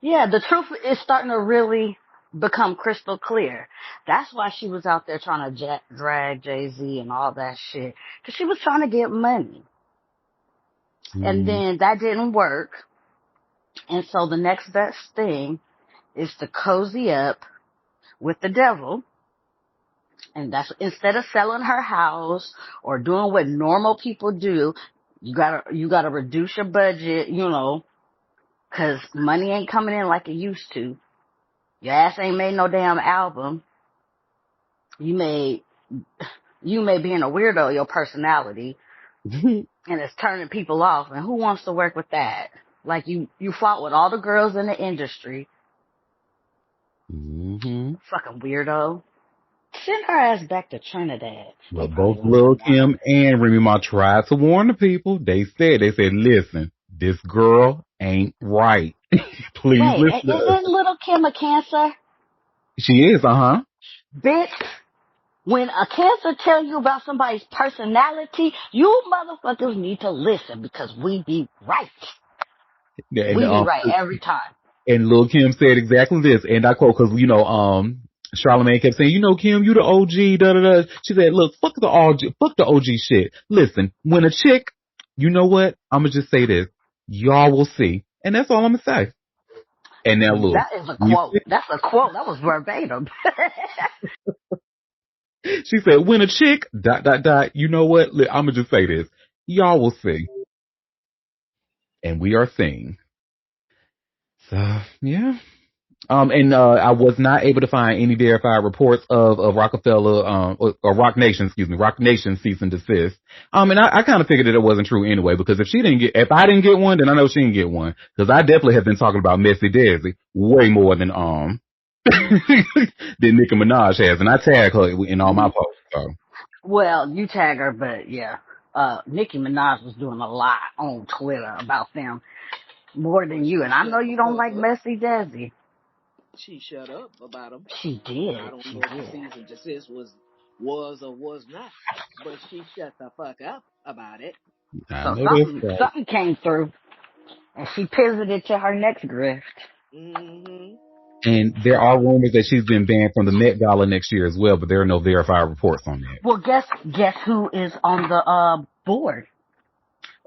Yeah, the truth is starting to really become crystal clear. That's why she was out there trying to drag Jay-Z and all that shit. Cause she was trying to get money. And Mm. then that didn't work. And so the next best thing is to cozy up with the devil. And that's, instead of selling her house or doing what normal people do, you gotta reduce your budget, you know, cause money ain't coming in like it used to. Your ass ain't made no damn album. You may being a weirdo, your personality, and it's turning people off. And who wants to work with that? Like you fought with all the girls in the industry. Mm-hmm. Fucking weirdo. Send her ass back to Trinidad. They Well, both probably wouldn't Lil even want her Kim there. and Remy Ma tried to warn the people. They said, listen, this girl ain't right. Please Wait, listen to us. isn't little Kim a Cancer? She is, uh-huh. Bitch, when a Cancer tell you about somebody's personality, you motherfuckers need to listen, because we be right. Yeah, We be right every time. and Lil Kim said exactly this, and I quote, because, Charlamagne kept saying, Kim, you the OG, da da da. She said, look, fuck the OG shit. Listen, when a chick, you know what? I'm gonna just say this. Y'all will see. And that's all I'm gonna say. And now look, That is a quote. That's a quote. That was verbatim. she said, when a chick, dot, dot, dot, you know what? I'm gonna just say this. Y'all will see. And we are seeing. So, yeah. I was not able to find any verified reports of Rockefeller, or Rock Nation, Rock Nation cease and desist. And I kind of figured that it wasn't true anyway, because if I didn't get one, then I know she didn't get one. Cause I definitely have been talking about Messy Desi way more than, than Nicki Minaj has. And I tag her in all my posts, so. Well, you tag her, but yeah. Nicki Minaj was doing a lot on Twitter about them, more Well, than you. she And I know shut the you don't fuck like up. Messy Desi. She shut up about him. She I did. don't She know if the did. season desist was or was not, but she shut the fuck up about it. I So know that's right. something came through, and she pivoted to her next grift. Mm-hmm. And there are rumors that she's been banned from the Met Gala next year as well, but there are no verified reports on that. Well, guess who is on the board?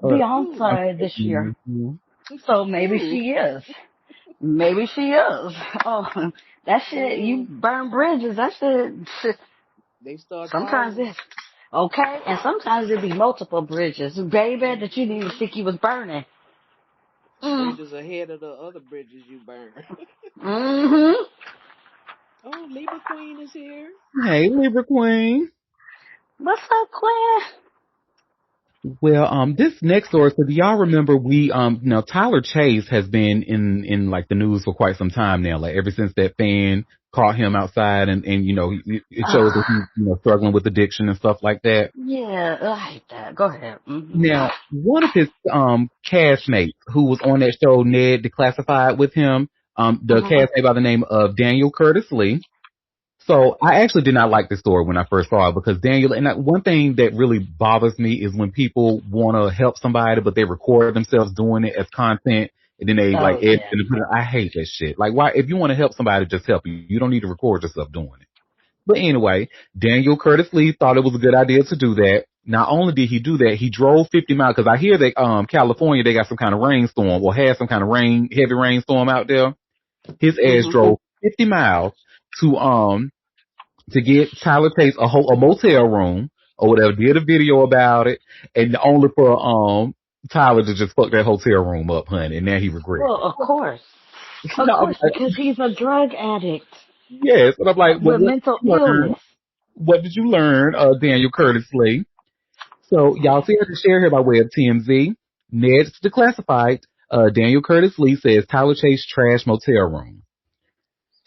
Uh, Who? Beyonce this year. mhm. So maybe Who? she is. Maybe she is. Oh, that shit, you Mm. burn bridges. That shit, They start sometimes falling. it's okay, and sometimes it be multiple bridges, baby, that you didn't even Mm-hmm. think you was burning. Mm. Bridges ahead of the other bridges you burn. Mm-hmm. Oh, Libra Queen is here. Hey, Libra Queen. What's up, Quinn? Well, this next story, so do y'all remember now Tyler Chase has been in like the news for quite some time now, like ever since that fan caught him outside and it shows that he's, struggling with addiction and stuff like that. Yeah, I hate that. Go ahead. Now, one of his, castmates who was on that show, Ned Declassified with him, the castmate by the name of Daniel Curtis Lee. So I actually did not like this story when I first saw it because Daniel, one thing that really bothers me is when people want to help somebody, but they record themselves doing it as content and then they edit it and put it. I hate that shit. Like, why, if you want to help somebody, just help you. You don't need to record yourself doing it. But anyway, Daniel Curtis Lee thought it was a good idea to do that. Not only did he do that, he drove 50 miles because I hear that, California, they got some kind of rainstorm or had some kind of heavy rainstorm out there. His ass drove 50 miles to get Tyler Chase a motel room or whatever, did a video about it, and only for Tyler to just fuck that hotel room up, honey, and now he regrets. Well, of course. Of course, because he's a drug addict. Yes, and I'm like, with mental illness. What did you learn, Daniel Curtis Lee? So y'all see her to share here by way of TMZ. Ned's Declassified. Daniel Curtis Lee says Tyler Chase trash motel room.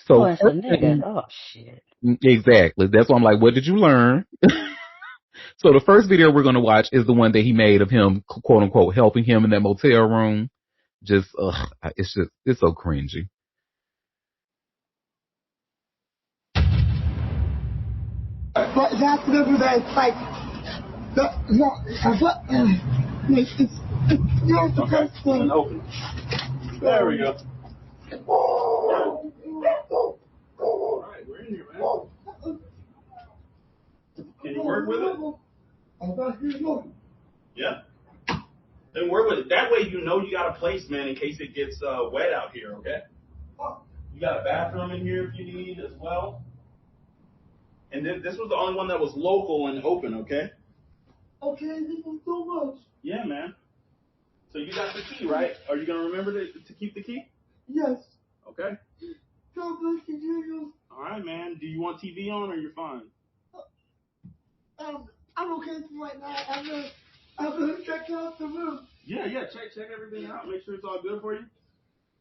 So it's a nigga. Oh shit. Exactly. That's why I'm like, what did you learn? So the first video we're going to watch is the one that he made of him, quote unquote, helping him in that motel room. It's so cringy. But that's never that, like, you're the first thing. Open. There we go. Alright, we're in here, man. Can you work with it? I'm not here looking. Yeah? Then work with it. That way you know you got a place, man, in case it gets wet out here, okay? You got a bathroom in here if you need as well. And this was the only one that was local and open, okay? Okay, this is so much. Yeah, man. So you got the key, right? Are you going to remember to keep the key? Yes. Okay. God bless you. All right, man. Do you want TV on or you're fine? I'm okay for right now. I'm gonna check out the room. Yeah. Check everything out. Make sure it's all good for you.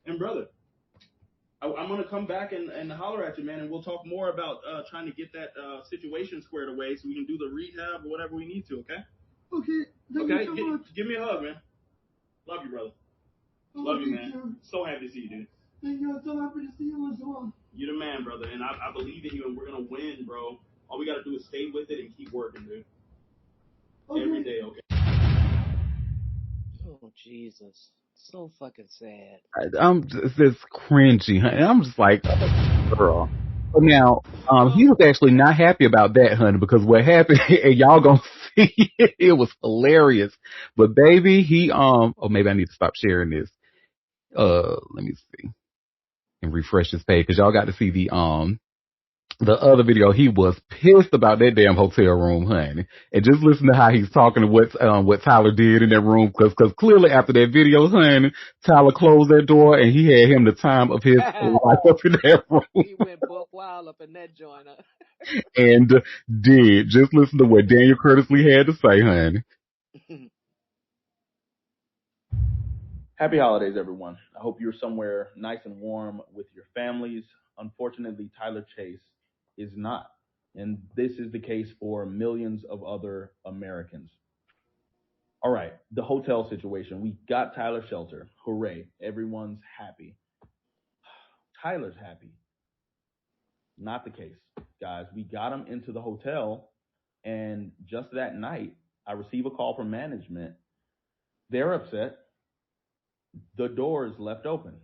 And brother, I'm gonna come back and holler at you, man, and we'll talk more about trying to get that situation squared away so we can do the rehab or whatever we need to. Okay. Okay. Thank you so much. Give me a hug, man. Love you, brother. Love you, man. You. So happy to see you, dude. Thank you. I'm so happy to see you as well. You're the man, brother, and I believe in you, and we're gonna win, bro. All we gotta do is stay with it and keep working, dude. Okay. Every day, okay? Oh, Jesus. So fucking sad. I'm just cringy, honey. I'm just like, girl. But now, he was actually not happy about that, honey, because what happened, and y'all gonna see it was hilarious. But baby, maybe I need to stop sharing this. Let me see and refresh this page because y'all got to see the other video. He was pissed about that damn hotel room, honey. And just listen to how he's talking to what Tyler did in that room. Cause clearly after that video, honey, Tyler closed that door and he had him the time of his life up in that room. He went buck wild up in that joint. And did. Just listen to what Daniel Curtis Lee had to say, honey. Happy holidays, everyone. I hope you're somewhere nice and warm with your families. Unfortunately, Tyler Chase is not. And this is the case for millions of other Americans. All right, the hotel situation. We got Tyler shelter. Hooray. Everyone's happy. Tyler's happy. Not the case, guys. We got him into the hotel, and just that night, I receive a call from management. They're upset. The door is left open.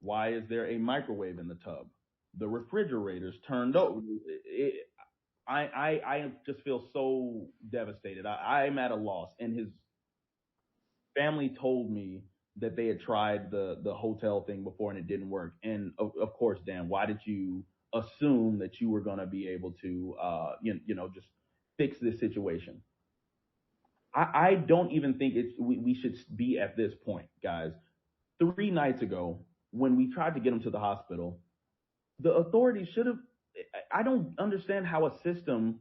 Why is there a microwave in the tub? The refrigerator's turned over. I just feel so devastated. I'm at a loss. And his family told me that they had tried the hotel thing before and it didn't work. And of course, Dan, why did you assume that you were going to be able to, just fix this situation? I don't even think we should be at this point, guys. 3 nights ago, when we tried to get him to the hospital, the authorities should have. I don't understand how a system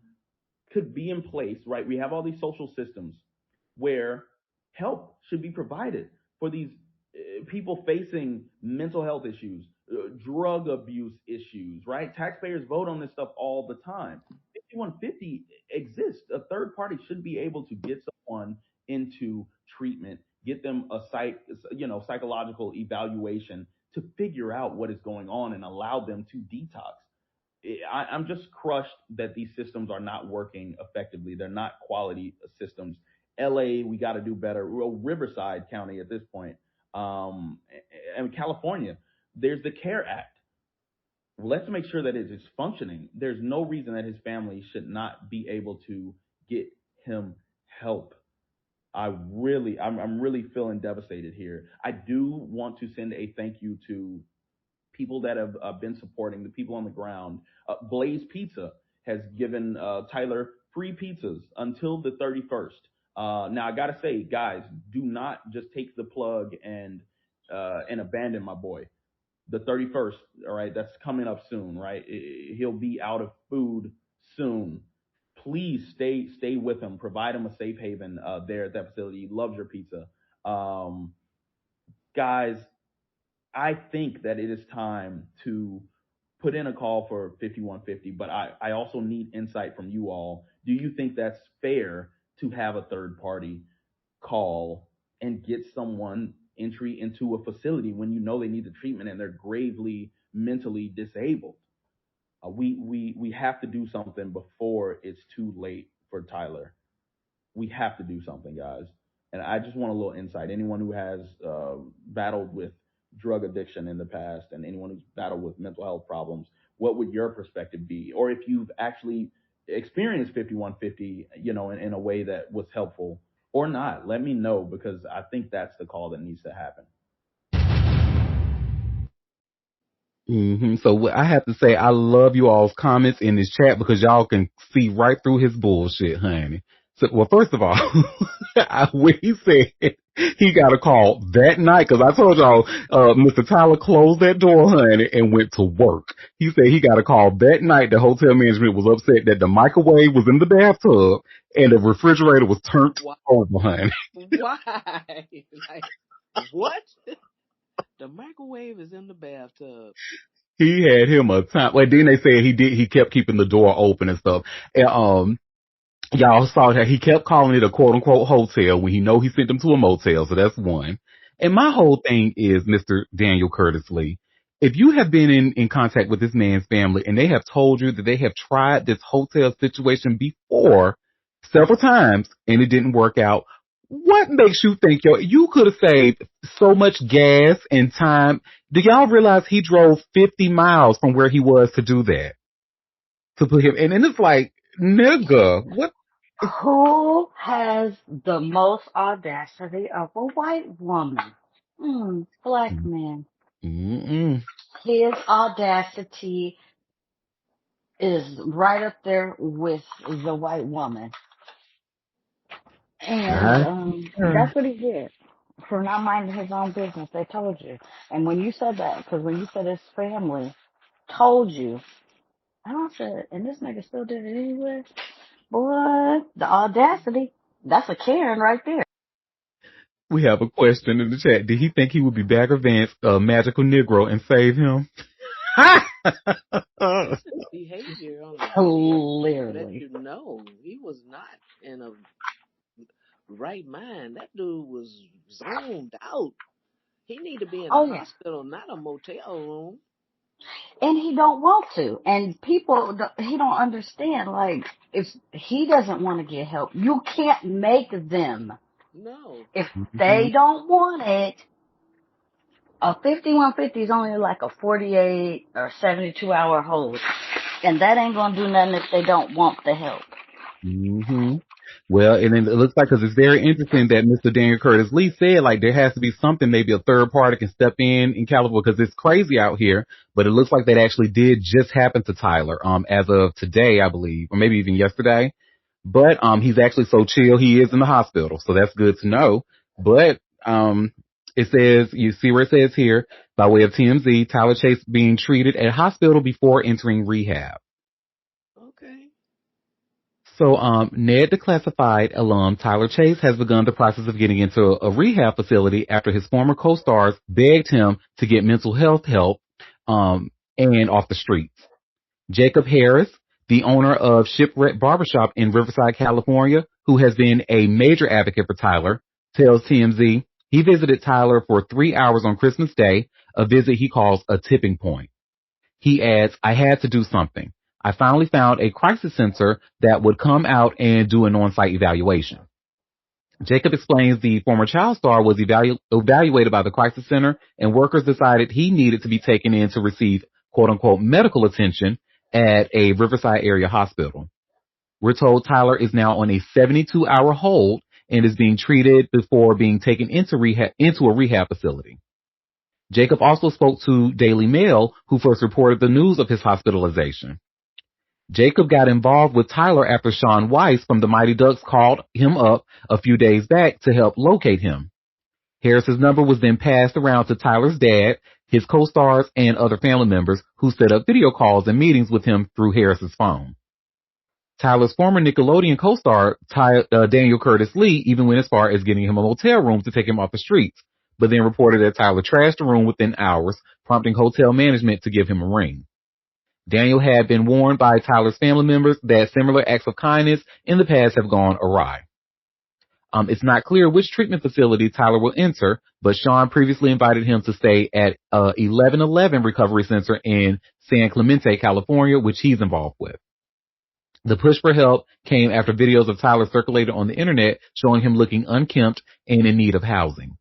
could be in place, right? We have all these social systems, where help should be provided for these people facing mental health issues, drug abuse issues, right? Taxpayers vote on this stuff all the time. 5150 exists. A third party should be able to get someone into treatment, get them a psychological evaluation to figure out what is going on and allow them to detox. I'm just crushed that these systems are not working effectively. They're not quality systems. LA, we got to do better. Well, Riverside County at this point, and California, there's the CARE Act. Let's make sure that it is functioning. There's no reason that his family should not be able to get him help. I'm really feeling devastated here. I do want to send a thank you to people that have been supporting, the people on the ground. Blaze Pizza has given Tyler free pizzas until the 31st. Now I gotta say, guys, do not just take the plug and abandon my boy. The 31st, all right, that's coming up soon, right? He'll be out of food soon. Please stay with him. Provide him a safe haven there at that facility. He loves your pizza. Guys, I think that it is time to put in a call for 5150, but I also need insight from you all. Do you think that's fair to have a third party call and get someone entry into a facility when you know they need the treatment and they're gravely mentally disabled? We have to do something before it's too late for Tyler. We have to do something, guys. And I just want a little insight. Anyone who has battled with drug addiction in the past and anyone who's battled with mental health problems, what would your perspective be? Or if you've actually experienced 5150, in a way that was helpful or not, let me know, because I think that's the call that needs to happen. So I have to say, I love you all's comments in this chat because y'all can see right through his bullshit, honey. So, well, first of all, when he said he got a call that night, because I told y'all, Mr. Tyler closed that door, honey, and went to work. He said he got a call that night. The hotel management was upset that the microwave was in the bathtub and the refrigerator was turned over, honey. Why? Like, what? The microwave is in the bathtub. He had him a time. Well, then they said he kept keeping the door open and stuff. And, y'all saw that he kept calling it a quote unquote hotel when he know he sent them to a motel. So that's one. And my whole thing is, Mr. Daniel Curtis Lee, if you have been in contact with this man's family and they have told you that they have tried this hotel situation before several times and it didn't work out, what makes you think you could have saved so much gas and time? Do y'all realize he drove 50 miles from where he was to do that? To put him, and then it's like, nigga, what? Who has the most audacity of a white woman? Black man. Mm-mm. His audacity is right up there with the white woman. And that's what he did for not minding his own business. They told you. And when you said that, because when you said his family told you, I said, and this nigga still did it anyway? Boy, the audacity. That's a Karen right there. We have a question in the chat. Did he think he would be Bagger Vance, a magical Negro, and save him? His behavior on the Clearly. let you know he was not in a right mind. That dude was zoned out. He need to be in a hospital, not a motel room. And he don't want to. And people, he don't understand. Like, if he doesn't want to get help, you can't make them. No. If they don't want it, a 5150 is only like a 48 or 72 hour hold. And that ain't going to do nothing if they don't want the help. Well, and then it looks like, because it's very interesting that Mr. Daniel Curtis Lee said, like, there has to be something, maybe a third party can step in California, because it's crazy out here. But it looks like that actually did just happen to Tyler, as of today, I believe, or maybe even yesterday. But, he's actually so chill, he is in the hospital. So that's good to know. But, it says, you see where it says here, by way of TMZ, Tyler Chase being treated at a hospital before entering rehab. Okay. So, Ned Declassified alum Tyler Chase has begun the process of getting into a rehab facility after his former co-stars begged him to get mental health help, and off the streets. Jacob Harris, the owner of Shipwreck Barbershop in Riverside, California, who has been a major advocate for Tyler, tells TMZ he visited Tyler for 3 hours on Christmas Day, a visit he calls a tipping point. He adds, I had to do something. I finally found a crisis center that would come out and do an on-site evaluation. Jacob explains the former child star was evaluated by the crisis center, and workers decided he needed to be taken in to receive quote-unquote medical attention at a Riverside area hospital. We're told Tyler is now on a 72-hour hold and is being treated before being taken into a rehab facility. Jacob also spoke to Daily Mail, who first reported the news of his hospitalization. Jacob got involved with Tyler after Sean Weiss from the Mighty Ducks called him up a few days back to help locate him. Harris's number was then passed around to Tyler's dad, his co-stars, and other family members who set up video calls and meetings with him through Harris's phone. Tyler's former Nickelodeon co-star, Daniel Curtis Lee, even went as far as getting him a motel room to take him off the streets, but then reported that Tyler trashed the room within hours, prompting hotel management to give him a ring. Daniel had been warned by Tyler's family members that similar acts of kindness in the past have gone awry. It's not clear which treatment facility Tyler will enter, but Sean previously invited him to stay at 1111 Recovery Center in San Clemente, California, which he's involved with. The push for help came after videos of Tyler circulated on the internet showing him looking unkempt and in need of housing.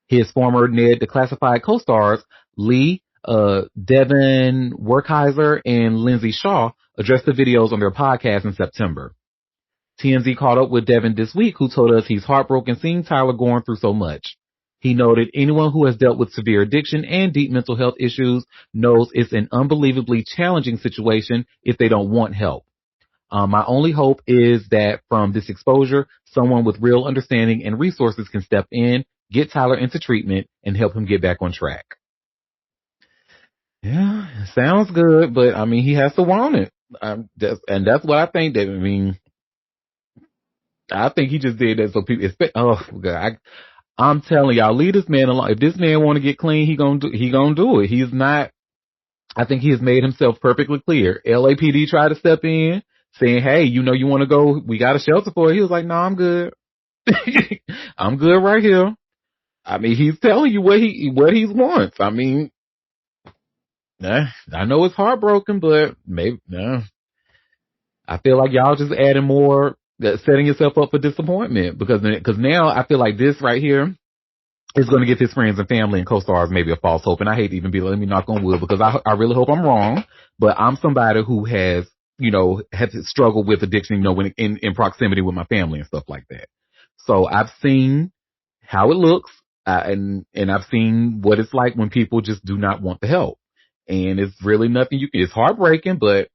His former Ned Declassified co-stars, Lee, Devin Werkheiser, and Lindsay Shaw addressed the videos on their podcast in September. TMZ caught up with Devin this week, who told us he's heartbroken seeing Tyler going through so much. He noted anyone who has dealt with severe addiction and deep mental health issues knows it's an unbelievably challenging situation if they don't want help. My only hope is that from this exposure, someone with real understanding and resources can step in, get Tyler into treatment, and help him get back on track. Yeah, sounds good, but I mean, he has to want it. And that's what I think. I think he just did that so people. Oh God, I'm telling y'all, leave this man alone. If this man want to get clean, he gonna do it. He's not. I think he has made himself perfectly clear. LAPD tried to step in, saying, "Hey, you want to go? We got a shelter for it." He was like, "No, I'm good. I'm good right here." I mean, he's telling you what he wants. I mean, I know it's heartbroken, but maybe I feel like y'all just adding more, setting yourself up for disappointment because now I feel like this right here is going to give his friends and family and co-stars maybe a false hope. And I hate to even let me knock on wood because I really hope I'm wrong, but I'm somebody who has struggled with addiction, when in proximity with my family and stuff like that. So I've seen how it looks, and I've seen what it's like when people just do not want the help. And it's really nothing it's heartbreaking, but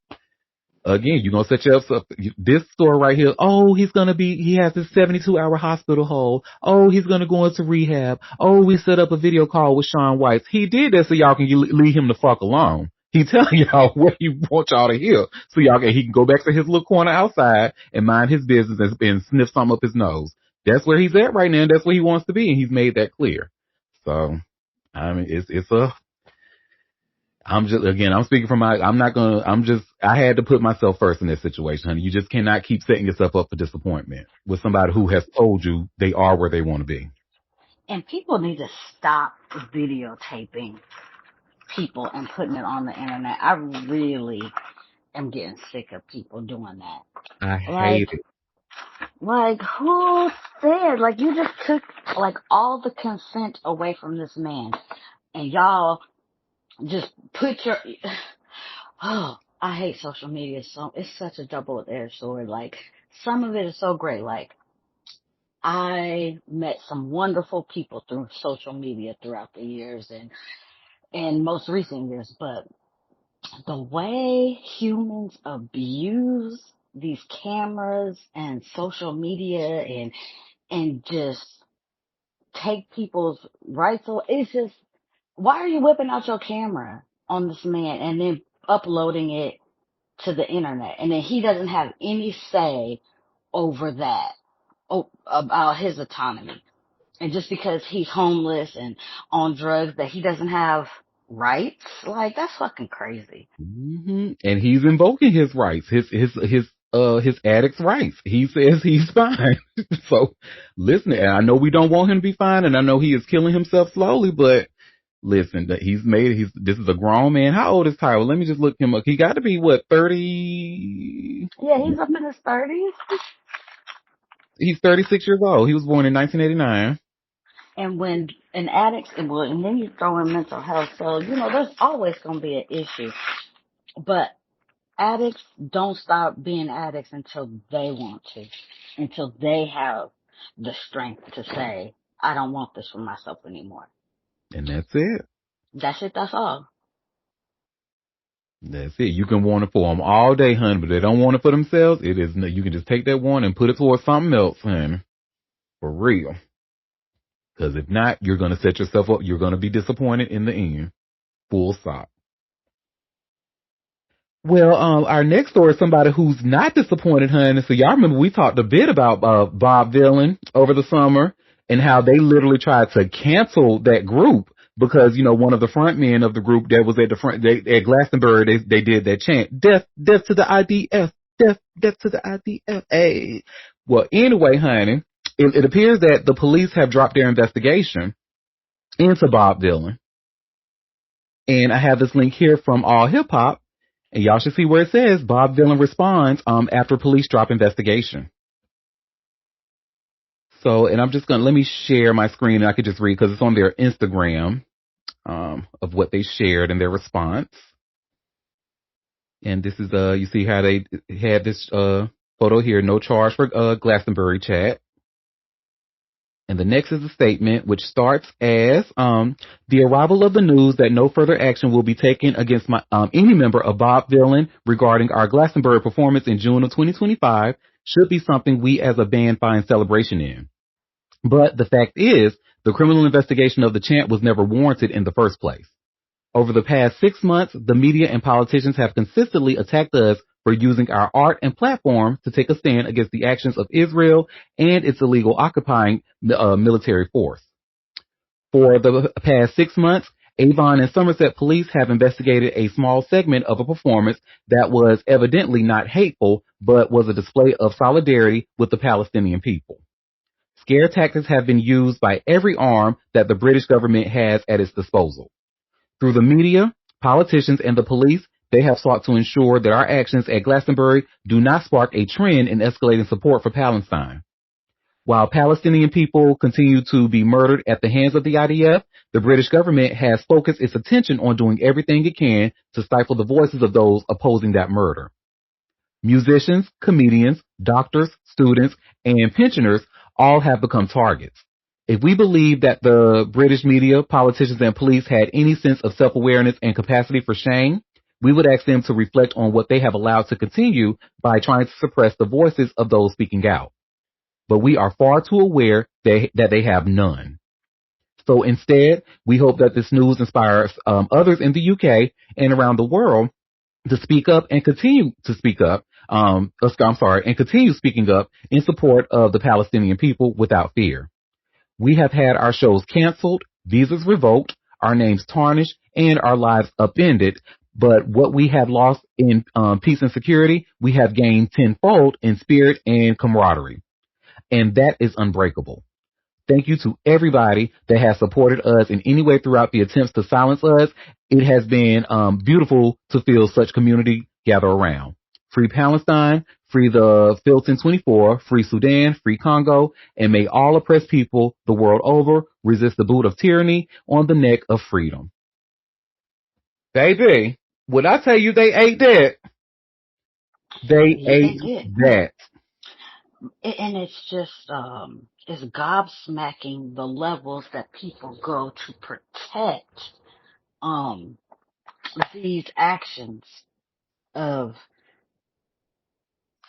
again, you're going to set yourself up. This story right here, he has this 72-hour hospital hold. Oh, he's going to go into rehab. Oh, we set up a video call with Sean Weiss. He did that so y'all can leave him the fuck alone. He telling y'all what he wants y'all to hear so he can go back to his little corner outside and mind his business and sniff something up his nose. That's where he's at right now, and that's where he wants to be, and he's made that clear. So, I mean, I'm speaking from I had to put myself first in this situation, honey. You just cannot keep setting yourself up for disappointment with somebody who has told you they are where they want to be. And people need to stop videotaping people and putting it on the internet. I really am getting sick of people doing that. I hate it. Like, who said? Like, you just took, all the consent away from this man. And y'all just put your... Oh, I hate social media. It's such a double-edged sword. Like, some of it is so great. Like, I met some wonderful people through social media throughout the years and most recent years. But the way humans abuse these cameras and social media and just take people's rights away, it's just, why are you whipping out your camera on this man and then uploading it to the internet, and then he doesn't have any say over that, about his autonomy. And just because he's homeless and on drugs, that he doesn't have rights, like, that's fucking crazy. Mm-hmm. And he's invoking his rights, his addict's rights. He says he's fine. So, listen, and I know we don't want him to be fine, and I know he is killing himself slowly, but listen, this is a grown man. How old is Tyler? Let me just look him up. He got to be, what, 30? Yeah, he's up in his 30s. He's 36 years old. He was born in 1989. And when an addict, and then you throw in mental health, so, there's always going to be an issue. But addicts don't stop being addicts until they want to, until they have the strength to say, I don't want this for myself anymore. And that's it. That's it, that's all. That's it. You can want it for them all day, honey, but they don't want it for themselves. You can just take that one and put it towards something else, honey. For real. Because if not, you're going to set yourself up. You're going to be disappointed in the end. Full stop. Well, our next story is somebody who's not disappointed, honey. So y'all remember we talked a bit about Bob Dylan over the summer and how they literally tried to cancel that group because, one of the front men of the group that was at the front, at Glastonbury, they did that chant, death to the IDF, death to the IDF. Hey. Well, anyway, honey, it appears that the police have dropped their investigation into Bob Dylan. And I have this link here from All Hip Hop. And y'all should see where it says Bob Dylan responds after police drop investigation. So, and I'm just going to, let me share my screen and I could just read because it's on their Instagram of what they shared in their response. And this is, you see how they had this photo here, no charge for Glastonbury chat. And the next is a statement which starts as the arrival of the news that no further action will be taken against any member of Bob Dylan regarding our Glastonbury performance in June of 2025 should be something we as a band find celebration in. But the fact is, the criminal investigation of the chant was never warranted in the first place. Over the past 6 months, the media and politicians have consistently attacked us for using our art and platform to take a stand against the actions of Israel and its illegal occupying military force. For the past 6 months, Avon and Somerset police have investigated a small segment of a performance that was evidently not hateful, but was a display of solidarity with the Palestinian people. Scare tactics have been used by every arm that the British government has at its disposal. Through the media, politicians, and the police, they have sought to ensure that our actions at Glastonbury do not spark a trend in escalating support for Palestine. While Palestinian people continue to be murdered at the hands of the IDF, the British government has focused its attention on doing everything it can to stifle the voices of those opposing that murder. Musicians, comedians, doctors, students, and pensioners all have become targets. If we believe that the British media, politicians, and police had any sense of self-awareness and capacity for shame, we would ask them to reflect on what they have allowed to continue by trying to suppress the voices of those speaking out. But we are far too aware that they have none. So instead, we hope that this news inspires others in the UK and around the world to speak up and continue to speak up. And continue speaking up in support of the Palestinian people without fear. We have had our shows canceled, visas revoked, our names tarnished, and our lives upended. But what we have lost in peace and security, we have gained tenfold in spirit and camaraderie. And that is unbreakable. Thank you to everybody that has supported us in any way throughout the attempts to silence us. It has been beautiful to feel such community gather around. Free Palestine, free the Filton 24, free Sudan, free Congo, and may all oppressed people the world over resist the boot of tyranny on the neck of freedom. Baby, would I tell you they ate that? They ate that. And it's just, it's gobsmacking the levels that people go to protect, these actions of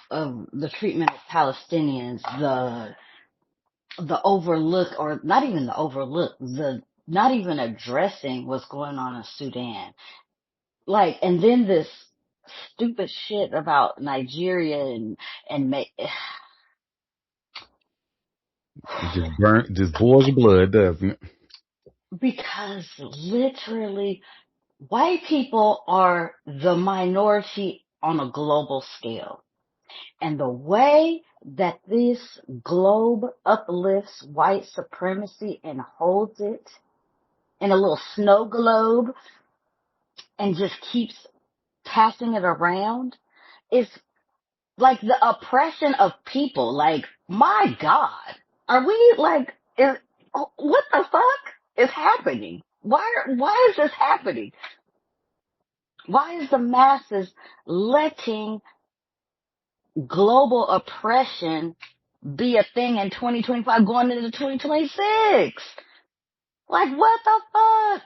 the treatment of Palestinians, the overlook, or not even the overlook, the not even addressing what's going on in Sudan. Like, and then this stupid shit about Nigeria and It just boils your blood, doesn't it? because literally white people are the minority on a global scale. And the way that this globe uplifts white supremacy and holds it in a little snow globe and just keeps passing it around is like the oppression of people. Like, my God, are we like, what the fuck is happening? Why is this happening? Why is the masses letting global oppression be a thing in 2025 going into 2026? Like, what the fuck?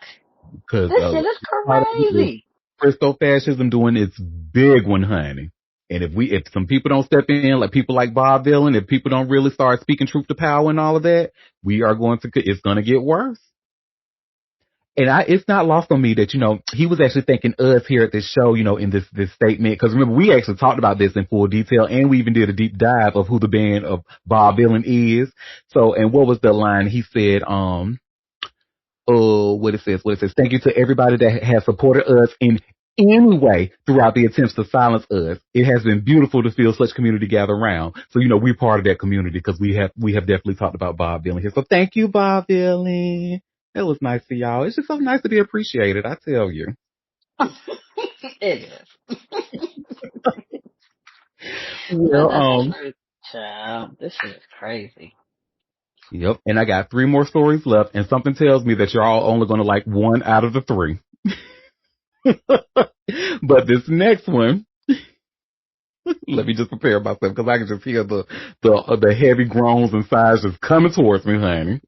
Because This shit is crazy. Christo-fascism doing its big one, honey. And if some people don't step in, like people like Bob Dylan, if people don't really start speaking truth to power and all of that, it's going to get worse. And it's not lost on me that, he was actually thanking us here at this show, in this statement. Cause remember, we actually talked about this in full detail and we even did a deep dive of who the band of Bob Dylan is. So, and what was the line? He said, what it says. Thank you to everybody that has supported us in any way throughout the attempts to silence us. It has been beautiful to feel such community gather around. So, we're part of that community because we have definitely talked about Bob Dylan here. So thank you, Bob Dylan. It was nice to y'all. It's just so nice to be appreciated, I tell you. It is. Well, child, this is crazy. Yep, and I got 3 more stories left, and something tells me that you're all only going to like 1 out of the 3. But this next one, let me just prepare myself because I can just hear the heavy groans and sighs just coming towards me, honey.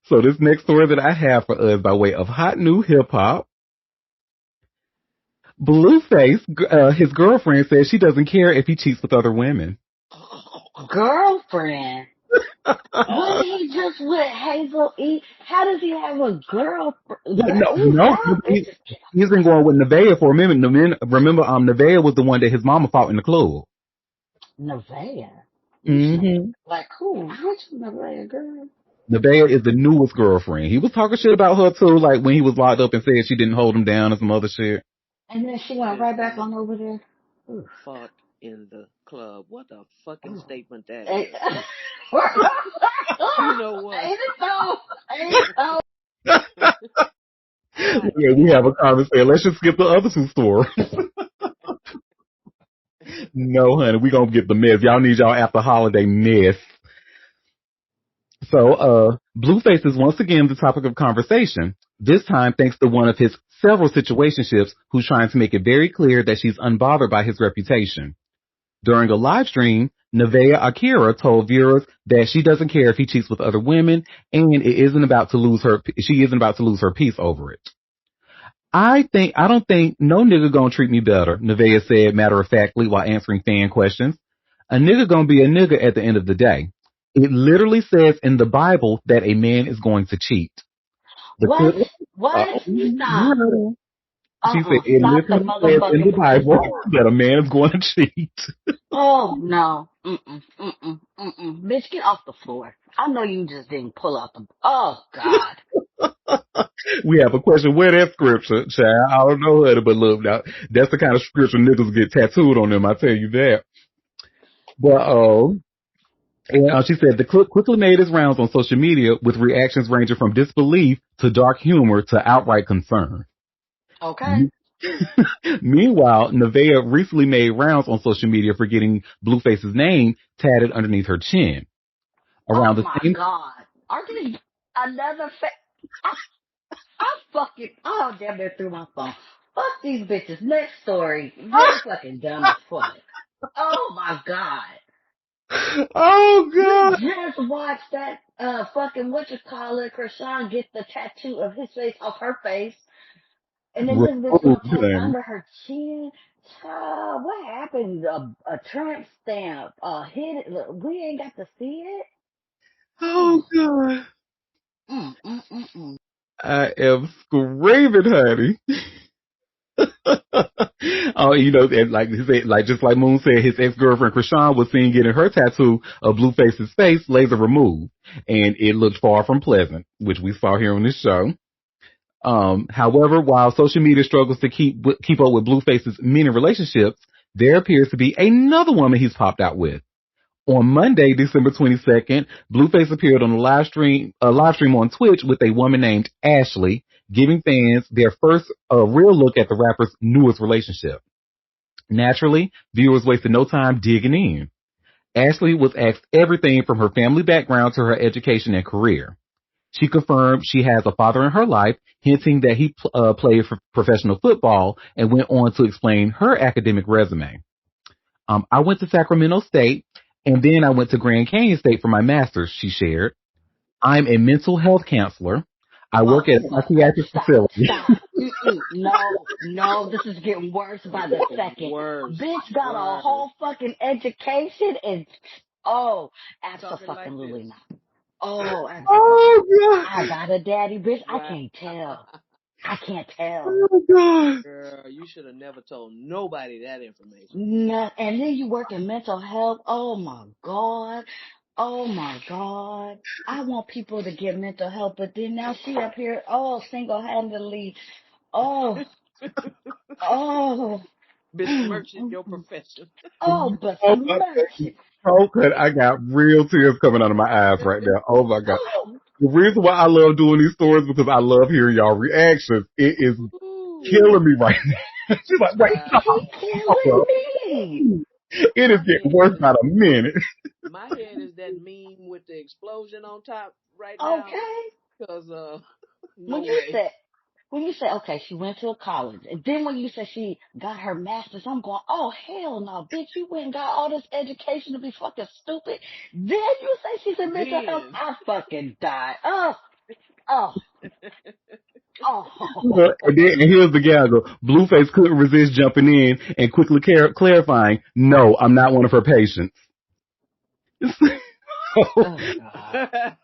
So this next story that I have for us by way of hot new hip hop. Blueface, his girlfriend says she doesn't care if he cheats with other women. Girlfriend? Wasn't he just with Hazel E? How does he have a girlfriend? No, he's been going with Nevaeh for a minute. Remember, Nevaeh was the one that his mama fought in the club. Nevaeh? Mm-hmm. Like who? Which Nevaeh girl? Nevaeh is the newest girlfriend. He was talking shit about her too, like when he was locked up and said she didn't hold him down and some other shit. And then she went right back on over there. Fought in the club. What a fucking statement that is. You know what? Ain't it so? Yeah, we have a conversation. Let's just skip the other 2 stories. No, honey, we gonna get the mess. Y'all need y'all after holiday mess. So, Blueface is once again the topic of conversation. This time thanks to one of his several situationships who's trying to make it very clear that she's unbothered by his reputation. During a live stream, Nevaeh Akira told viewers that she doesn't care if he cheats with other women and she isn't about to lose her peace over it. I don't think no nigga gonna treat me better, Nevaeh said matter-of-factly while answering fan questions. A nigga gonna be a nigga at the end of the day. It literally says in the Bible that a man is going to cheat. What? Stop. She said it literally says in the Bible that a man is going to cheat. Oh, no. Bitch, get off the floor. I know you just didn't pull out the... Oh, God. We have a question. Where that scripture, child? I don't know her, but look, now, that's the kind of scripture niggas get tattooed on them, I tell you that. But, and she said the clip quickly made its rounds on social media with reactions ranging from disbelief to dark humor to outright concern. Okay. Meanwhile, Nevaeh recently made rounds on social media for getting Blueface's name tatted underneath her chin. Around oh my God. Are they another I fucking, oh, damn near threw my phone. Fuck these bitches. Next story. They're fucking dumb as fuck. Oh my God. Oh God. We just watched that, fucking, Krishan get the tattoo of his face off her face. And then this bitch gonna take under her chin. Child, what happened? A tramp stamp, hit it. We ain't got to see it. Oh God. I am screaming, honey. Oh, and like he said, like just like Moon said, his ex-girlfriend Krishan was seen getting her tattoo of Blueface's face laser removed, and it looked far from pleasant, which we saw here on this show. However, while social media struggles to keep up with Blueface's many relationships, there appears to be another woman he's popped out with. On Monday, December 22nd, Blueface appeared on a live stream on Twitch with a woman named Ashley, giving fans their first real look at the rapper's newest relationship. Naturally, viewers wasted no time digging in. Ashley was asked everything from her family background to her education and career. She confirmed she has a father in her life, hinting that he played for professional football, and went on to explain her academic resume. I went to Sacramento State, and then I went to Grand Canyon State for my master's, she shared. I'm a mental health counselor. I work at a psychiatric facility. Stop. No, this is getting worse by the second. Worse. Bitch got a whole fucking education and, oh, Talking like absolutely this. not. Oh, Oh, God. I got a daddy, bitch. I Right. can't tell. I can't tell. Oh, God. Girl, you should have never told nobody that information. No, and then you work in mental health. Oh my God. Oh my God. I want people to get mental health, but then now she up here, single-handedly. Oh, oh. Besmirching your profession. Oh, Oh, my besmirch. goodness. Oh, good. I got real tears coming out of my eyes right now. Oh, my God. Oh, The reason why I love doing these stories because I love hearing y'all reactions. It is killing me right now. She's like, wait, stop. she killing me. It is getting worse by the minute. My head is that meme with the explosion on top right now. Okay. Because, When no you way. said, okay, she went to a college, and then when you said she got her master's, I'm going, oh hell no, bitch, you went and got all this education to be fucking stupid. Then you say she's in mental health, Then. I fucking died. Oh, And here's the gaggle. Blueface couldn't resist jumping in and quickly clarifying, no, I'm not one of her patients. oh God.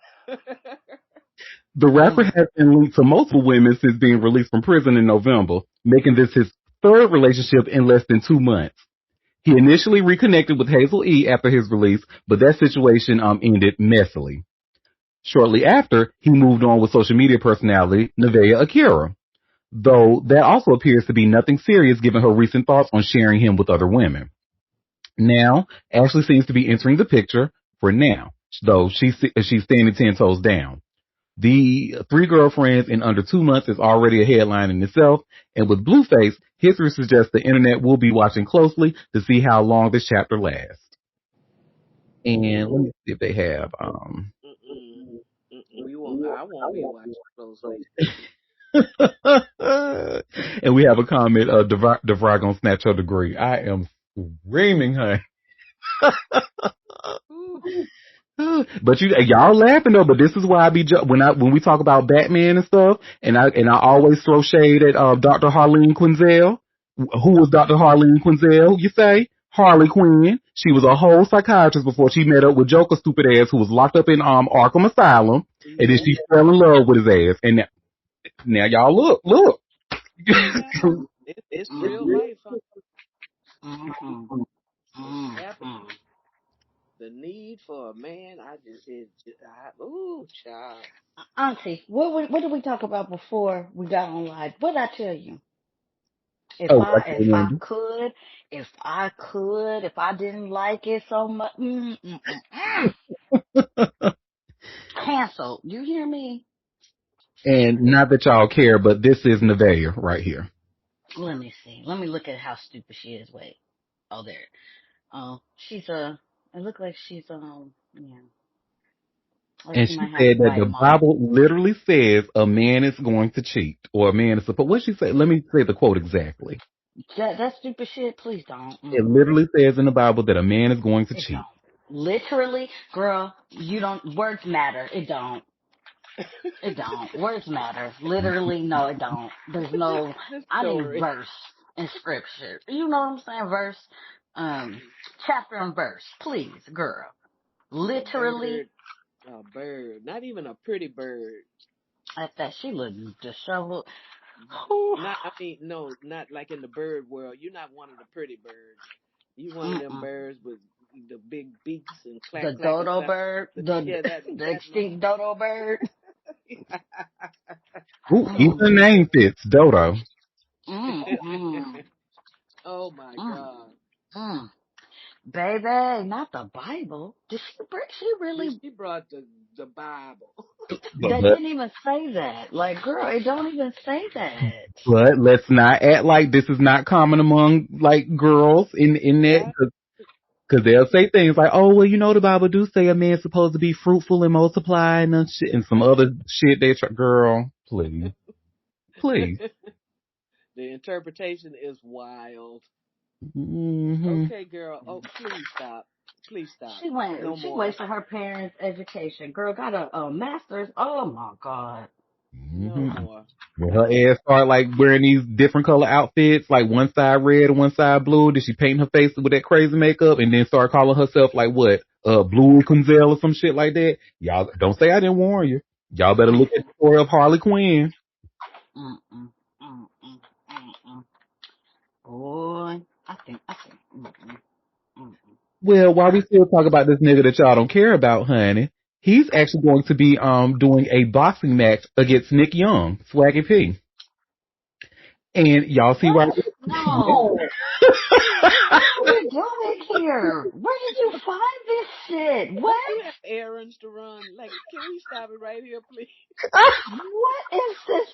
The rapper has been linked to multiple women since being released from prison in November, making this his third relationship in less than 2 months. He initially reconnected with Hazel E after his release, but that situation ended messily. Shortly after, he moved on with social media personality Nevaeh Akira, though that also appears to be nothing serious given her recent thoughts on sharing him with other women. Now, Ashley seems to be entering the picture for now, though she's standing 10 toes down. The 3 girlfriends in under 2 months is already a headline in itself, and with Blueface, history suggests the internet will be watching closely to see how long this chapter lasts. And let me see if they have. I won't be watching closely. And we have a comment. DeVry gonna snatch her degree. I am screaming, honey. But y'all laughing though. But this is why I be when we talk about Batman and stuff, and I always throw shade at Dr. Harleen Quinzel. Who was Dr. Harleen Quinzel? You say Harley Quinn. She was a whole psychiatrist before she met up with Joker stupid ass who was locked up in Arkham Asylum, and then she fell in love with his ass. And now y'all look. It's real life. Huh? Mm-hmm. Happening. The need for a man, child. Auntie, what did we talk about before we got on live? What did I tell you? If I didn't like it so much, cancel. You hear me? And not that y'all care, but this is Nevaeh right here. Let me see. Let me look at how stupid she is. Wait. Oh, there. Oh, it looks like she's, yeah. Like And she said that the Bible literally says a man is going to cheat, or a man is supposed. What she say? Let me say the quote exactly. That stupid shit. Please don't. It literally says in the Bible that a man is going to cheat. Don't. Literally, girl, you don't. Words matter. It don't. It don't. Words matter. Literally, no, it don't. There's no. I need verse in scripture. You know what I'm saying? Verse, chapter and verse, please, girl. Literally. A bird, not even a pretty bird. At that, she looked disheveled. Not, I mean, no, not like in the bird world. You're not one of the pretty birds. You one of them birds with the big beaks and The clack clack and dodo stuff. bird, Yeah, that the that one. extinct dodo bird. Ooh, even the name fits, Dodo. Mm, mm, Oh my mm, God. mm. Baby, not the Bible. Did she Yeah, really? she brought the Bible. That But, didn't even say that. Like, girl, it don't even say that. but let's not act like this is not common among like girls in that, Right? because they'll say things like, "Oh, well, you know, the Bible do say a man's supposed to be fruitful and multiply and shit, and some other shit." They try, girl, please, please. The interpretation is wild. Hmm. Okay, girl. Oh, please stop. Please stop. She went. No She more. wasted her parents' education. Girl got a master's. Oh my god. No Hmm. more. When her ass start like wearing these different color outfits, like one side red and one side blue, did she paint her face with that crazy makeup and then start calling herself like what? Blue Kunzel or some shit like that? Y'all don't say I didn't warn you. Y'all better look at the story of Harley Quinn. Mm mm mm mm mm mm. Boy, I think. Mm mm mm mm. Well, while we still talk about this nigga that y'all don't care about, honey, he's actually going to be doing a boxing match against Nick Young, Swaggy P. And y'all see why? What? No. What are we doing here? Where did you find this shit? Don't What? you have errands to run? Like, can we stop it right here, please? What is this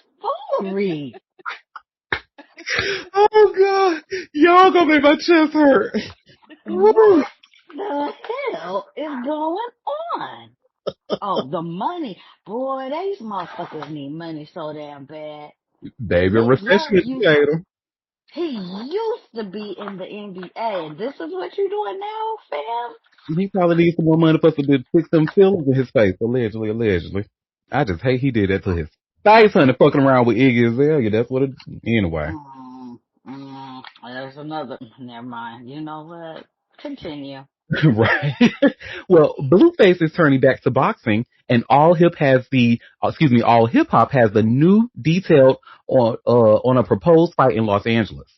foolery? Oh God, y'all gonna make my chest hurt. Woo. What the hell is going on? Oh, the money. Boy, these motherfuckers need money so damn bad. Baby, Nick recession Young used indicator. he used to be in the NBA, and this is what you're doing now, fam? He probably needs some more money for to fix them fillings in his face, allegedly, allegedly. I just hate he did that to his face, honey, fucking around with Iggy Azalea. That's what it, anyway. There's another. Never mind. You know what? Continue. Right. Well, Blueface is turning back to boxing, and all hip hop has the new detail on a proposed fight in Los Angeles.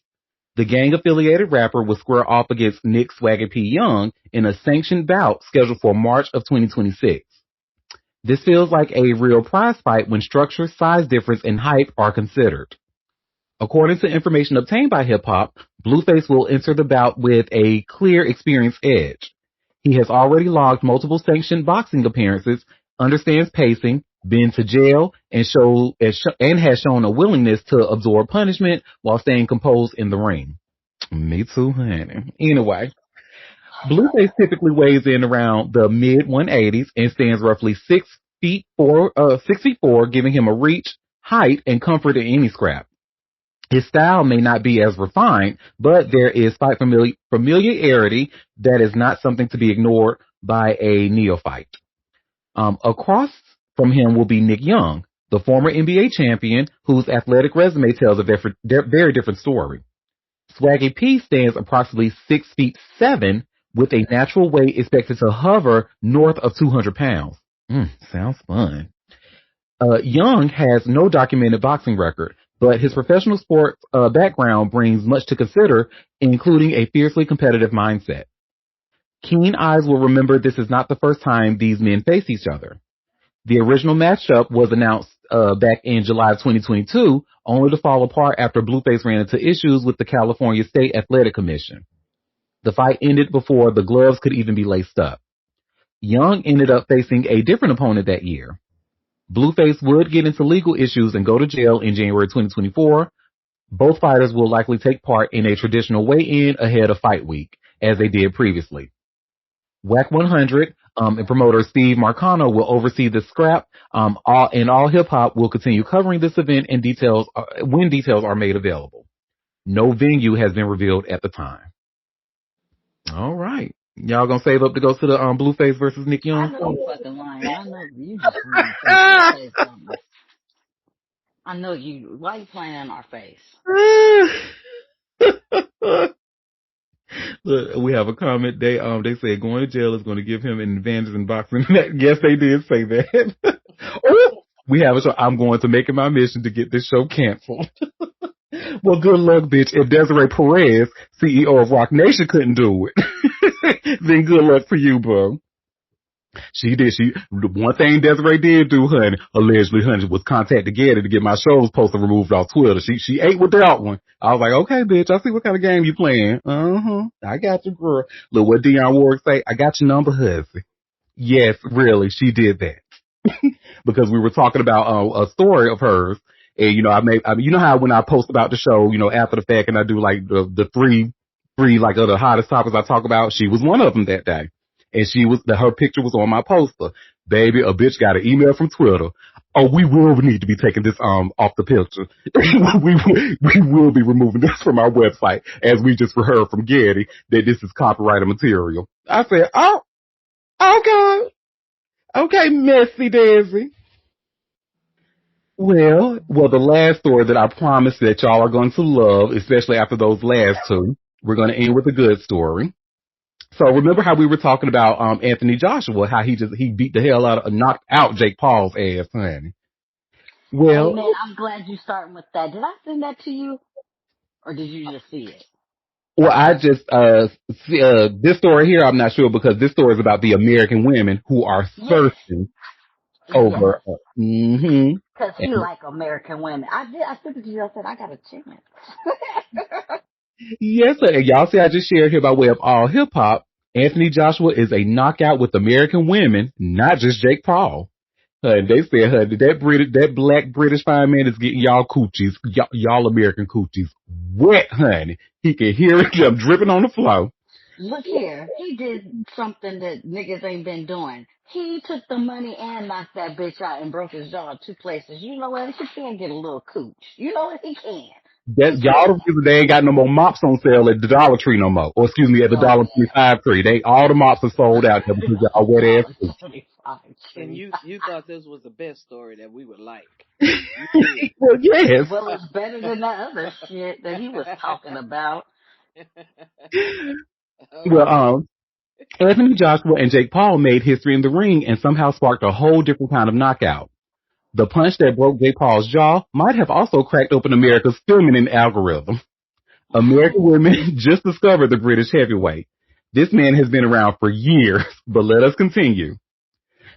The gang-affiliated rapper will square off against Nick Swagger P. Young in a sanctioned bout scheduled for March of 2026. This feels like a real prize fight when structure, size difference, and hype are considered. According to information obtained by Hip Hop, Blueface will enter the bout with a clear experience edge. He has already logged multiple sanctioned boxing appearances, understands pacing, been to jail, and has shown a willingness to absorb punishment while staying composed in the ring. Me too, honey. Anyway, Blueface typically weighs in around the mid 180s and stands roughly 6 feet 4, giving him a reach, height, and comfort in any scrap. His style may not be as refined, but there is fight familiarity that is not something to be ignored by a neophyte. Across from him will be Nick Young, the former NBA champion, whose athletic resume tells a very different story. Swaggy P stands approximately 6 feet 7, with a natural weight expected to hover north of 200 pounds. Sounds fun. Young has no documented boxing record, but his professional sports background brings much to consider, including a fiercely competitive mindset. Keen eyes will remember this is not the first time these men face each other. The original matchup was announced back in July of 2022, only to fall apart after Blueface ran into issues with the California State Athletic Commission. The fight ended before the gloves could even be laced up. Young ended up facing a different opponent that year. Blueface would get into legal issues and go to jail in January 2024. Both fighters will likely take part in a traditional weigh-in ahead of fight week, as they did previously. WAC 100 and promoter Steve Marcano will oversee the scrap. All hip hop will continue covering this event and details when details are made available. No venue has been revealed at the time. All right, y'all gonna save up to go to the Blueface versus Nick I Young? know you fucking lying. I know you just want to say something. I know you. Why you playing in our face? Look, we have a comment. They said going to jail is going to give him an advantage in boxing. Yes, they did say that. We have a show. I'm going to make it my mission to get this show canceled. Well, good luck, bitch. If Desiree Perez, CEO of Rock Nation, couldn't do it, then good luck for you, bro. She did. The one thing Desiree did do, honey, allegedly, honey, was contact the Getty to get my shows posted removed off Twitter. She ate with that one. I was like, okay, bitch, I see what kind of game you playing. I got you, girl. Look what Dionne Warwick say. I got your number, husband. Yes, really, she did that. Because we were talking about a story of hers. And, you know how when I post about the show, after the fact, and I do like the three, like, of the hottest topics I talk about, she was one of them that day. And her picture was on my poster. Baby, a bitch got an email from Twitter. Oh, we will need to be taking this, off the picture. we will be removing this from our website, as we just heard from Getty that this is copyrighted material. I said, oh, okay. Okay, Messy Daisy. Well, the last story that I promised that y'all are going to love, especially after those last two, we're going to end with a good story. So remember how we were talking about Anthony Joshua, how he beat the hell out of, knocked out Jake Paul's ass, honey. Well, hey man, I'm glad you starting with that. Did I send that to you, or did you just see it? well, I just this story here, I'm not sure, because this story is about the American women who are thirsting over. Yes. Because he like American women. I sent it to you. I said I got a chance. Yes, sir. And y'all see, I just shared here by way of all hip hop. Anthony Joshua is a knockout with American women, not just Jake Paul. They said, that black British fine man is getting y'all coochies, y'all American coochies wet, honey. He can hear it them dripping on the floor. Look here, he did something that niggas ain't been doing. He took the money and knocked that bitch out and broke his jaw in 2 places. You know what? He can get a little cooch. You know what? He can. Y'all the reason they ain't got no more mops on sale at the Dollar Tree no more. Or excuse me, at the $1.25 tree. All the mops are sold out there because y'all wet ass. And you thought this was the best story that we would like. Well, yes. Well, it's better than that other shit that he was talking about. Well, Anthony Joshua and Jake Paul made history in the ring and somehow sparked a whole different kind of knockout. The punch that broke Jake Paul's jaw might have also cracked open America's feminine algorithm. American women just discovered the British heavyweight. This man has been around for years, but let us continue.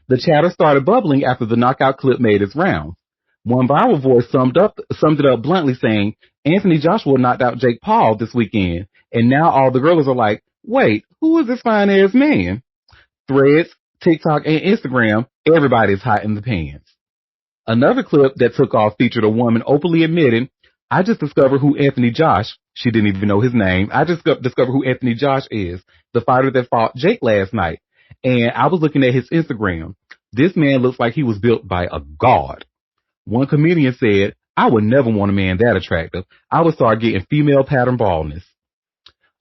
The chatter started bubbling after the knockout clip made its rounds. One viral voice summed it up bluntly, saying, Anthony Joshua knocked out Jake Paul this weekend, and now all the girls are like, wait, who is this fine ass man? Threads, TikTok, and Instagram, everybody's hot in the pants. Another clip that took off featured a woman openly admitting, I just discovered who Anthony Josh, she didn't even know his name, I just discovered who Anthony Josh is, the fighter that fought Jake last night. And I was looking at his Instagram. This man looks like he was built by a god. One comedian said, I would never want a man that attractive. I would start getting female pattern baldness.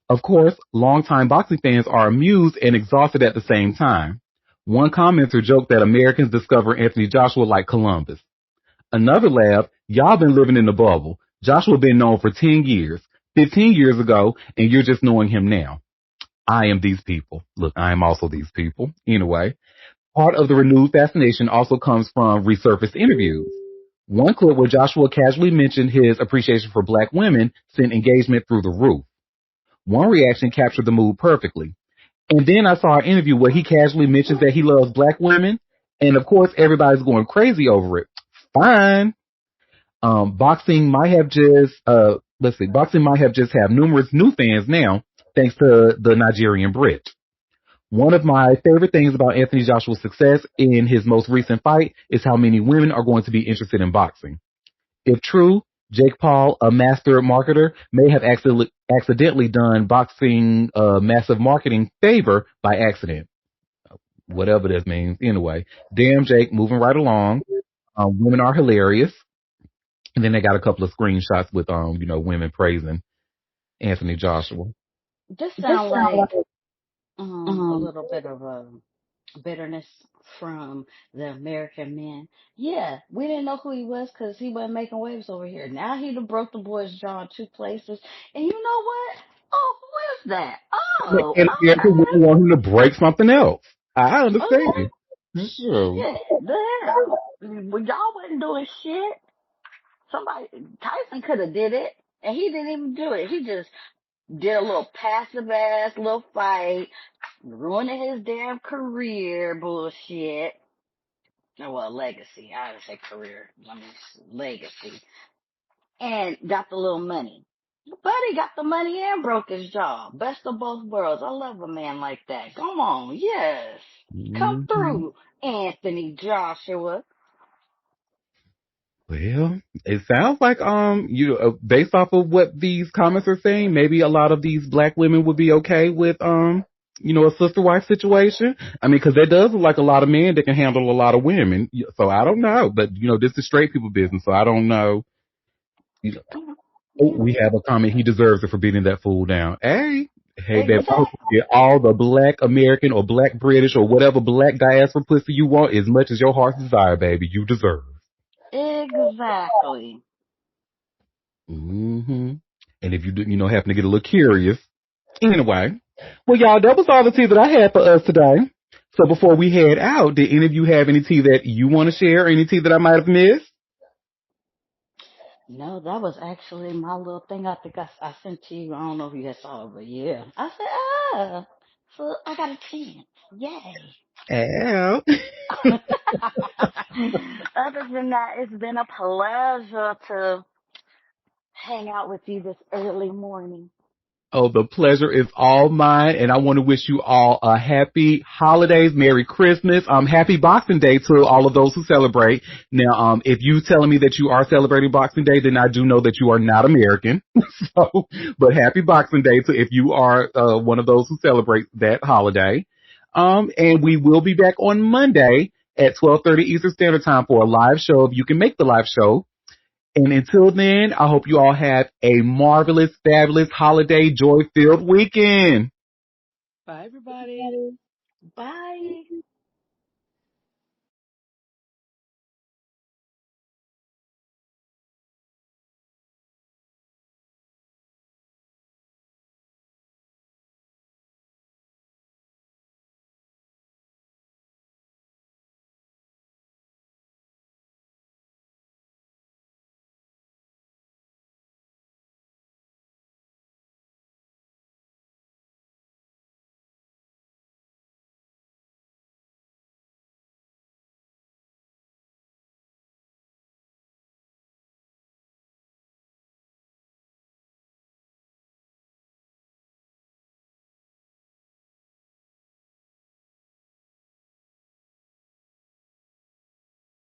Of course, longtime boxing fans are amused and exhausted at the same time. One commenter joked that Americans discover Anthony Joshua like Columbus. Another laughed, y'all been living in the bubble. Joshua been known for 10 years, 15 years ago, and you're just knowing him now. I am these people. Look, I am also these people. Anyway, part of the renewed fascination also comes from resurfaced interviews. One clip where Joshua casually mentioned his appreciation for black women sent engagement through the roof. One reaction captured the mood perfectly. And then I saw an interview where he casually mentions that he loves black women. And of course, everybody's going crazy over it. Fine. Boxing might have just have numerous new fans now, thanks to the Nigerian Brit. One of my favorite things about Anthony Joshua's success in his most recent fight is how many women are going to be interested in boxing. If true, Jake Paul, a master marketer, may have accidentally done boxing a massive marketing favor by accident. Whatever this means. Anyway, damn Jake, moving right along. Women are hilarious. And then they got a couple of screenshots with, women praising Anthony Joshua. This sounds like a little bit of a bitterness from the American men. Yeah, we didn't know who he was because he wasn't making waves over here. Now he done broke the boy's jaw in 2 places. And you know what? Oh, who is that? Oh, And American women want him to break something else. I understand. yeah, the hell. Well, y'all wasn't doing shit. Tyson could have did it, and he didn't even do it. He just did a little passive ass little fight, ruining his damn career bullshit. Well, legacy. I didn't say career. Legacy. And got the little money. Buddy got the money and broke his jaw. Best of both worlds. I love a man like that. Come on, yes. Come Mm-hmm. through, Anthony Joshua. Well, it sounds like based off of what these comments are saying, maybe a lot of these black women would be okay with a sister wife situation. I mean, because that does look like a lot of men that can handle a lot of women. So I don't know, but this is straight people business, so I don't know. You know, oh, Yeah, we have a comment. He deserves it for beating that fool down. Hey, baby, I hope exactly. you get all the black American or black British or whatever black diaspora pussy you want as much as your heart's desire, baby. You deserve. Exactly. Mm-hmm. And if you do, happen to get a little curious. Anyway, well, y'all, that was all the tea that I had for us today. So before we head out, did any of you have any tea that you want to share or any tea that I might have missed? No, that was actually my little thing. I think I sent to you. I don't know if you guys saw it, but yeah. I said, so I got a chance. Yay. Ow. Other than that, it's been a pleasure to hang out with you this early morning. Oh, the pleasure is all mine, and I want to wish you all a happy holidays, Merry Christmas, happy Boxing Day to all of those who celebrate. Now, if you telling me that you are celebrating Boxing Day, then I do know that you are not American. But happy Boxing Day to if you are one of those who celebrate that holiday. And we will be back on Monday at 12:30 Eastern Standard Time for a live show. If you can make the live show. And until then, I hope you all have a marvelous, fabulous holiday, joy-filled weekend. Bye, everybody. Bye.